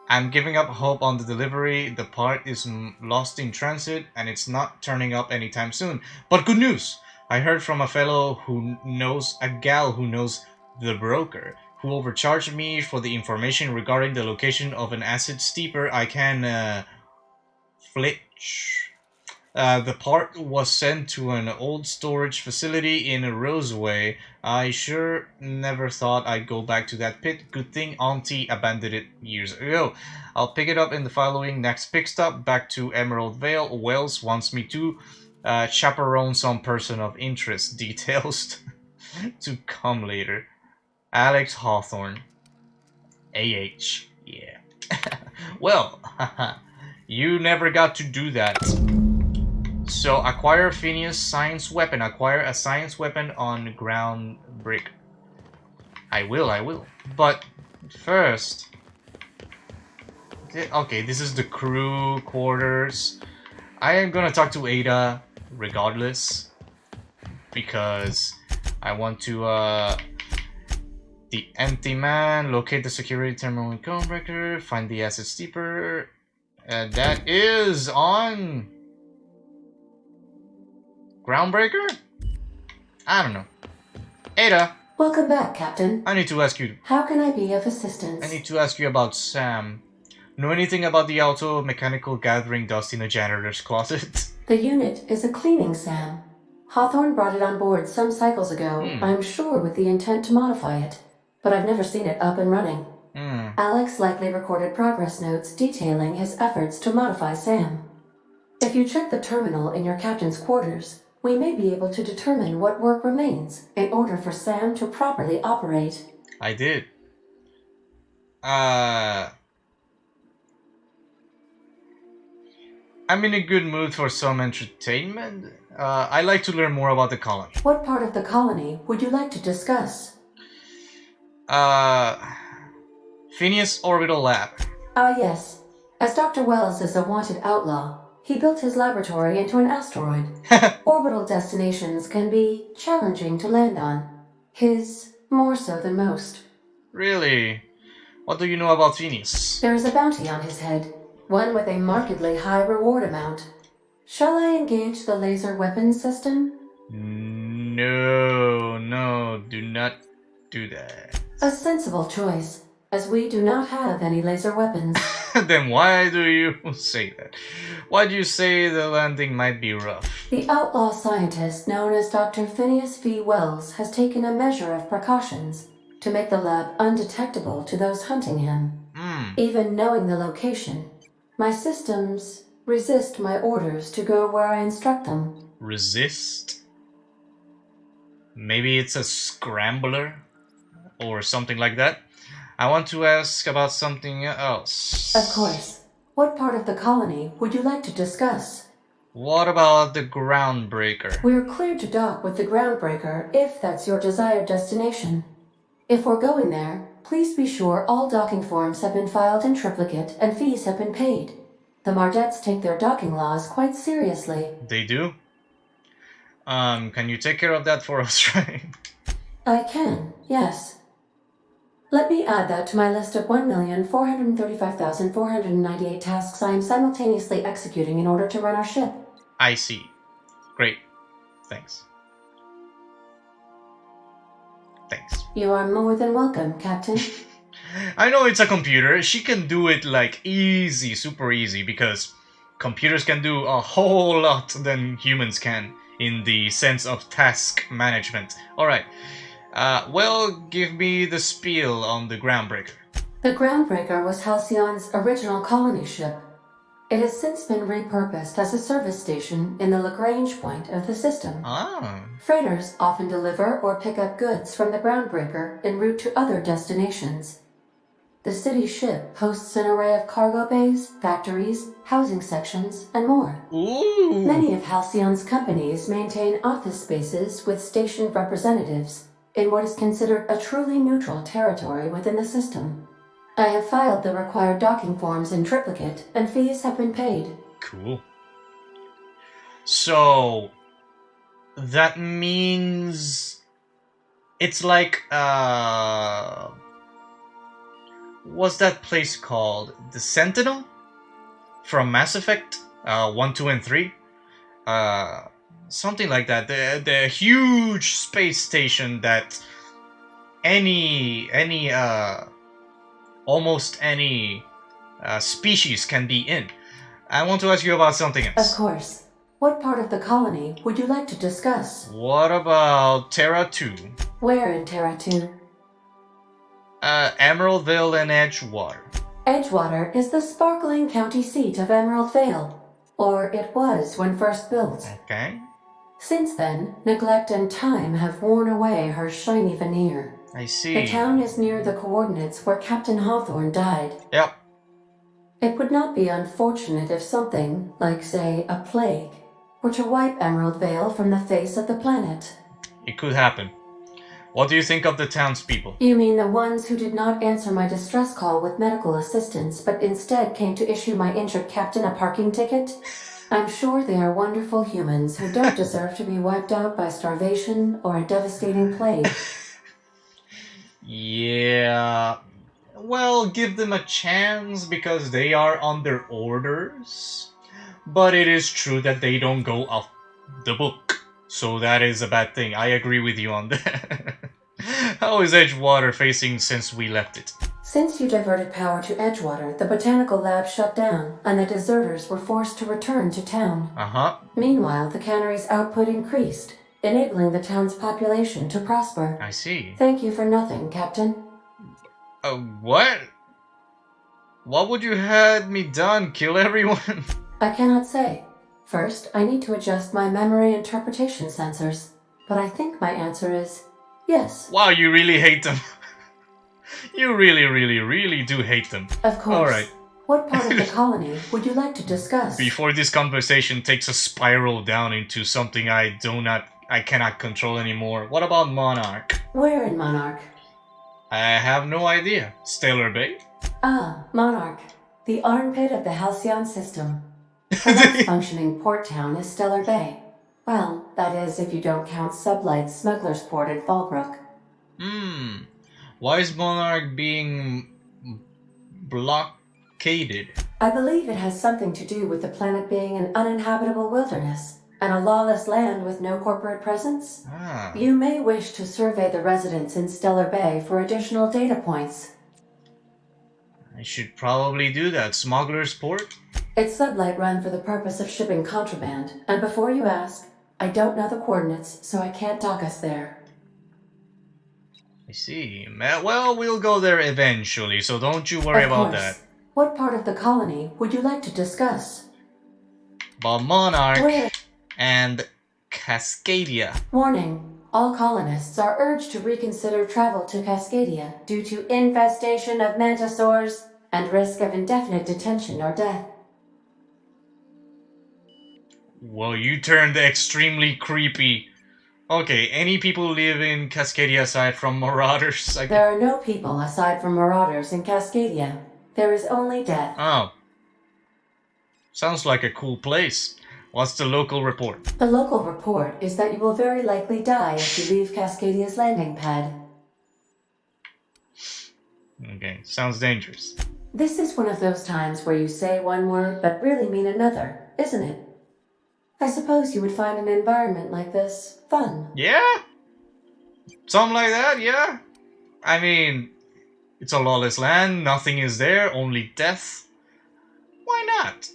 I'm giving up hope on the delivery. The part is lost in transit and it's not turning up anytime soon. But good news! I heard from a fellow who knows a gal who knows the broker, who overcharged me for the information regarding the location of an acid steeper. I can flitch. The part was sent to an old storage facility in Roseway. I sure never thought I'd go back to that pit. Good thing Auntie abandoned it years ago. I'll pick it up in the following next pick stop, back to Emerald Vale. Wells wants me to chaperone some person of interest. Details to come later. Alex Hawthorne. AH. Yeah. Well, you never got to do that. So, acquire Phineas' science weapon. Acquire a science weapon on ground brick. I will. But, first... Okay, this is the crew quarters. I am gonna talk to Ada, regardless. Because I want to, the empty man, locate the security terminal in Comebreaker, find the acid steeper. That is on... Groundbreaker? I don't know. Ada! Welcome back, Captain. I need to ask you... How can I be of assistance? I need to ask you about Sam. Know anything about the auto-mechanical gathering dust in a janitor's closet? The unit is a cleaning SAM. Hawthorne brought it on board some cycles ago, I'm sure with the intent to modify it. But I've never seen it up and running. Alex likely recorded progress notes detailing his efforts to modify Sam. If you check the terminal in your captain's quarters, we may be able to determine what work remains in order for Sam to properly operate. I did. I'm in a good mood for some entertainment. I like to learn more about the colony. What part of the colony would you like to discuss? Phineas Orbital Lab. Yes. As Dr. Wells is a wanted outlaw, he built his laboratory into an asteroid. Orbital destinations can be challenging to land on. His more so than most. Really? What do you know about Phineas? There is a bounty on his head, one with a markedly high reward amount. Shall I engage the laser weapons system? No, do not do that. A sensible choice, as we do not have any laser weapons. Then why do you say that? Why do you say the landing might be rough? The outlaw scientist known as Dr. Phineas V. Wells has taken a measure of precautions to make the lab undetectable to those hunting him. Even knowing the location, my systems resist my orders to go where I instruct them. Resist? Maybe it's a scrambler? Or something like that? I want to ask about something else. Of course. What part of the colony would you like to discuss? What about the Groundbreaker? We're cleared to dock with the Groundbreaker if that's your desired destination. If we're going there, please be sure all docking forms have been filed in triplicate and fees have been paid. The Mardettes take their docking laws quite seriously. They do? Can you take care of that for us, right? I can, yes. Let me add that to my list of 1,435,498 tasks I am simultaneously executing in order to run our ship. I see. Great. Thanks. You are more than welcome, Captain. I know it's a computer. She can do it like easy, super easy, because computers can do a whole lot than humans can in the sense of task management. Alright. Well, give me the spiel on the Groundbreaker. The Groundbreaker was Halcyon's original colony ship. It has since been repurposed as a service station in the Lagrange point of the system. Freighters often deliver or pick up goods from the Groundbreaker en route to other destinations. The city ship hosts an array of cargo bays, factories, housing sections, and more. Many of Halcyon's companies maintain office spaces with stationed representatives in what is considered a truly neutral territory within the system. I have filed the required docking forms in triplicate, and fees have been paid. Cool. So, that means it's like, what's that place called? The Sentinel? From Mass Effect 1, 2, and 3? Something like that. The huge space station that almost any species can be in. I want to ask you about something else. Of course. What part of the colony would you like to discuss? What about Terra 2? Where in Terra 2? Emeraldville and Edgewater. Edgewater is the sparkling county seat of Emerald Vale. Or it was when first built. Okay. Since then, neglect and time have worn away her shiny veneer. I see. The town is near the coordinates where Captain Hawthorne died. Yep. It would not be unfortunate if something, like say, a plague, were to wipe Emerald Vale from the face of the planet. It could happen. What do you think of the townspeople? You mean the ones who did not answer my distress call with medical assistance, but instead came to issue my injured captain a parking ticket? I'm sure they are wonderful humans who don't deserve to be wiped out by starvation or a devastating plague. Yeah. Well, give them a chance because they are under orders. But it is true that they don't go off the book. So that is a bad thing. I agree with you on that. How is Edgewater facing since we left it? Since you diverted power to Edgewater, the botanical lab shut down, and the deserters were forced to return to town. Meanwhile, the cannery's output increased, enabling the town's population to prosper. I see. Thank you for nothing, Captain. What? What would you had me done? Kill everyone? I cannot say. First, I need to adjust my memory interpretation sensors. But I think my answer is yes. Wow, you really hate them. You really do hate them. Of course. Alright. What part of the colony would you like to discuss? Before this conversation takes a spiral down into something I cannot control anymore, what about Monarch? Where in Monarch? I have no idea. Stellar Bay? Ah, Monarch. The armpit of the Halcyon system. The last functioning port town is Stellar Bay. Well, that is if you don't count Sublight's Smuggler's Port at Fallbrook. Why is Monarch being blockaded. I believe it has something to do with the planet being an uninhabitable wilderness and a lawless land with no corporate presence. You may wish to survey the residents in Stellar Bay for additional data points. I should probably do that. Smuggler's Port? It's sublight run for the purpose of shipping contraband, and before you ask, I don't know the coordinates, so I can't dock us there. I see. Well, we'll go there eventually, so don't you worry about that. What part of the colony would you like to discuss? Bob Monarch and Cascadia. Warning. All colonists are urged to reconsider travel to Cascadia due to infestation of mantisaurs and risk of indefinite detention or death. Well, you turned extremely creepy. Okay, any people live in Cascadia aside from marauders? There are no people aside from marauders in Cascadia. There is only death. Oh. Sounds like a cool place. What's the local report? The local report is that you will very likely die if you leave Cascadia's landing pad. Okay, sounds dangerous. This is one of those times where you say one word but really mean another, isn't it? I suppose you would find an environment like this fun. Yeah? Something like that, yeah. I mean, it's a lawless land, nothing is there, only death. Why not?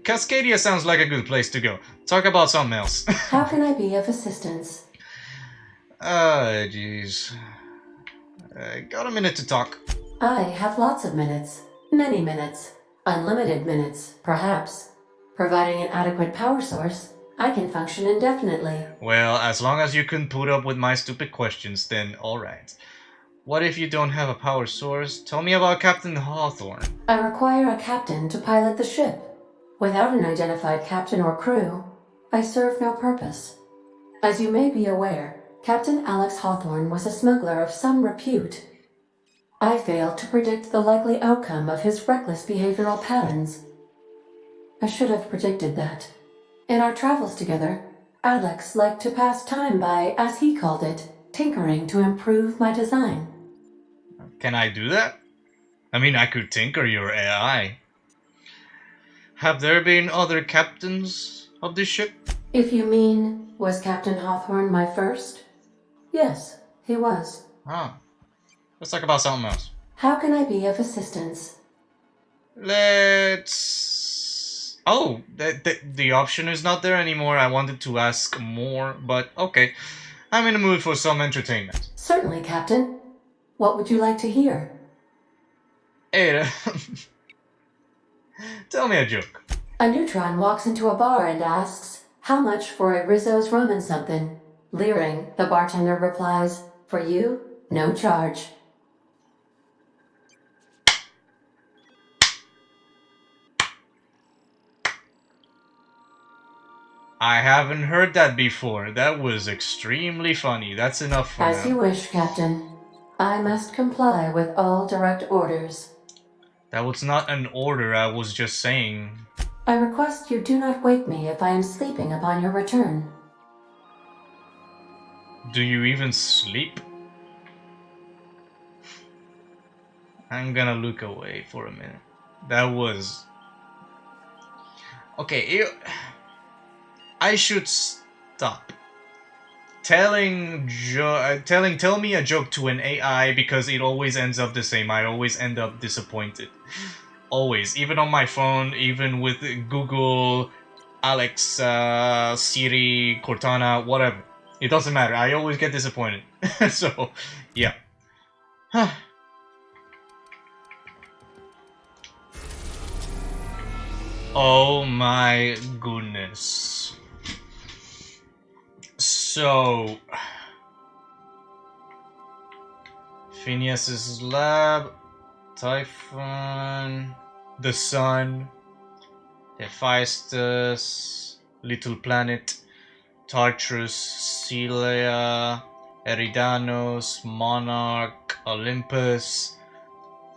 Cascadia sounds like a good place to go. Talk about something else. How can I be of assistance? Jeez. Got a minute to talk. I have lots of minutes. Many minutes. Unlimited minutes, perhaps. Providing an adequate power source, I can function indefinitely. Well, as long as you can put up with my stupid questions, then alright. What if you don't have a power source? Tell me about Captain Hawthorne. I require a captain to pilot the ship. Without an identified captain or crew, I serve no purpose. As you may be aware, Captain Alex Hawthorne was a smuggler of some repute. I failed to predict the likely outcome of his reckless behavioral patterns. I should have predicted that. In our travels together, Alex liked to pass time by, as he called it, tinkering to improve my design. Can I do that? I mean, I could tinker your AI. Have there been other captains of this ship? If you mean, was Captain Hawthorne my first? Yes, he was. Ah. Let's talk about something else. How can I be of assistance? Let's... Oh, the option is not there anymore. I wanted to ask more, but okay. I'm in the mood for some entertainment. Certainly, Captain. What would you like to hear? Hey, tell me a joke. A neutron walks into a bar and asks, "How much for a Rizzo's rum and something?" Leering, the bartender replies, "For you, no charge." I haven't heard that before. That was extremely funny. That's enough for now. As you wish, Captain. I must comply with all direct orders. That was not an order, I was just saying. I request you do not wake me if I am sleeping upon your return. Do you even sleep? I'm gonna look away for a minute. That was... Okay, I should stop tell me a joke to an AI because it always ends up the same. I always end up disappointed. Always. Even on my phone, even with Google, Alexa, Siri, Cortana, whatever. It doesn't matter. I always get disappointed. So, yeah. Oh my goodness. So, Phineas's lab, Typhon, the Sun, Hephaestus, Little Planet, Tartarus, Celia, Eridanos, Monarch, Olympus.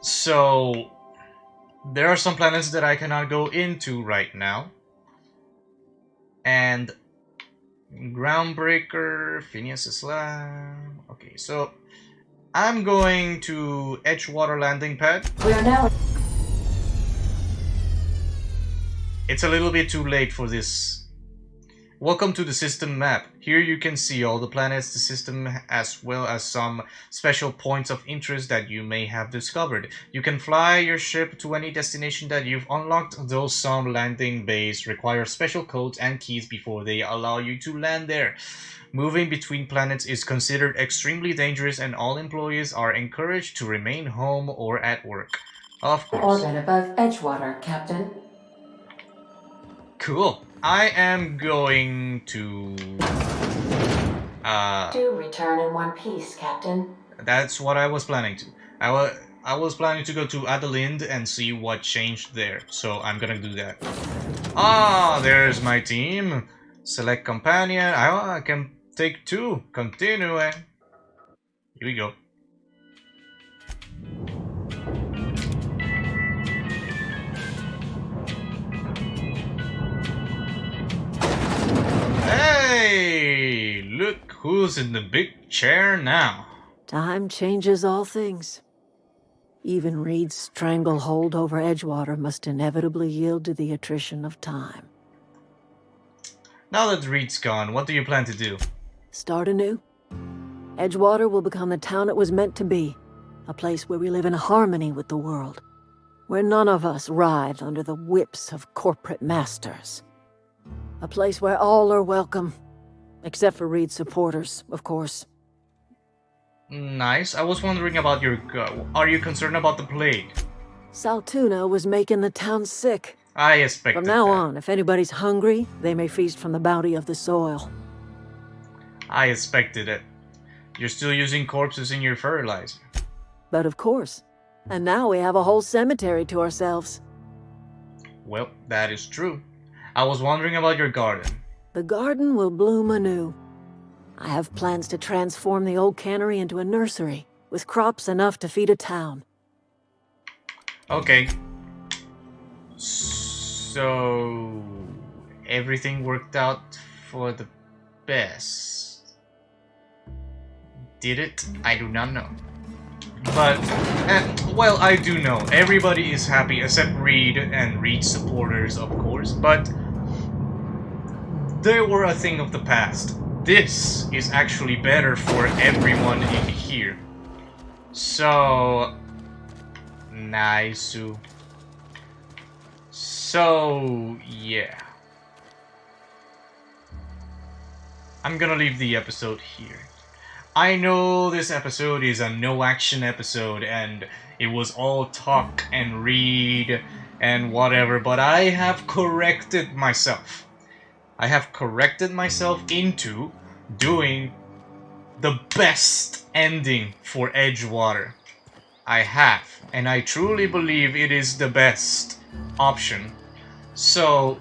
So, there are some planets that I cannot go into right now. And Groundbreaker, Phineas's lab. Okay, so I'm going to Edgewater landing pad. We are now. It's a little bit too late for this. Welcome to the system map. Here you can see all the planets, the system, as well as some special points of interest that you may have discovered. You can fly your ship to any destination that you've unlocked, though some landing bays require special codes and keys before they allow you to land there. Moving between planets is considered extremely dangerous, and all employees are encouraged to remain home or at work. Of course. Orbit above Edgewater, Captain. Cool. I am going to... Do return in one piece, Captain. That's what I was planning to. I was planning to go to Adeline and see what changed there. So I'm gonna do that. Ah, there's my team. Select companion. I can take 2. Continue. Here we go. Hey, look who's in the big chair now. Time changes all things. Even Reed's stranglehold over Edgewater must inevitably yield to the attrition of time. Now that Reed's gone, what do you plan to do? Start anew. Edgewater will become the town it was meant to be. A place where we live in harmony with the world. Where none of us writhe under the whips of corporate masters. A place where all are welcome. Except for Reed's supporters, of course. Nice. I was wondering about your... are you concerned about the plague? Saltuna was making the town sick. I expected From now that. on, if anybody's hungry, they may feast from the bounty of the soil. I expected it. You're still using corpses in your fertilizer. But of course. And now we have a whole cemetery to ourselves. Well, that is true. I was wondering about your garden. The garden will bloom anew. I have plans to transform the old cannery into a nursery, with crops enough to feed a town. Okay. So... everything worked out for the best. Did it? I do not know. But, well, I do know. Everybody is happy except Reed and Reed's supporters, of course, but they were a thing of the past. This is actually better for everyone in here. So... nice. So, yeah. I'm gonna leave the episode here. I know this episode is a no-action episode, and it was all talk and read and whatever, but I have corrected myself. I have corrected myself into doing the best ending for Edgewater. I have, and I truly believe it is the best option. So,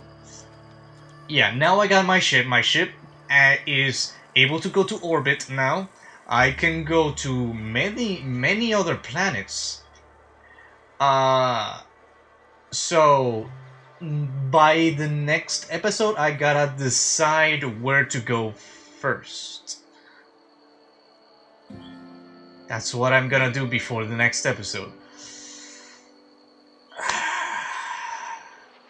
yeah, now I got my ship. My ship is able to go to orbit now. I can go to many other planets. So by the next episode, I gotta decide where to go first. That's what I'm gonna do before the next episode.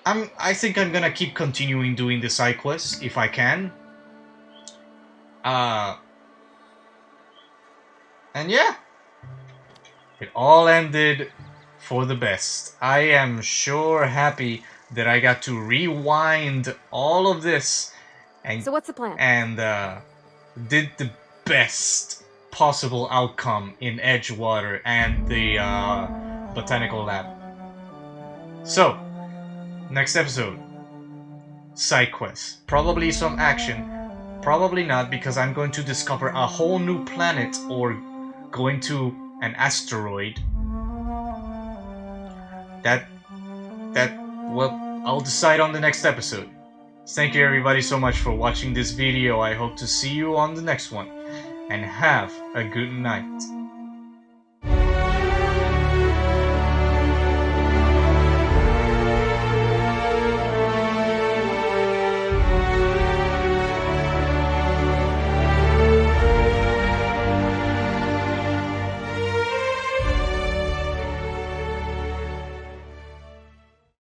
I think I'm gonna keep continuing doing the side quests if I can. And yeah, it all ended for the best. I am sure happy that I got to rewind all of this and So what's the plan? And did the best possible outcome in Edgewater and the botanical lab. So, next episode, side quests, probably some action. Probably not, because I'm going to discover a whole new planet or going to an asteroid. Well, I'll decide on the next episode. Thank you everybody so much for watching this video. I hope to see you on the next one. And have a good night.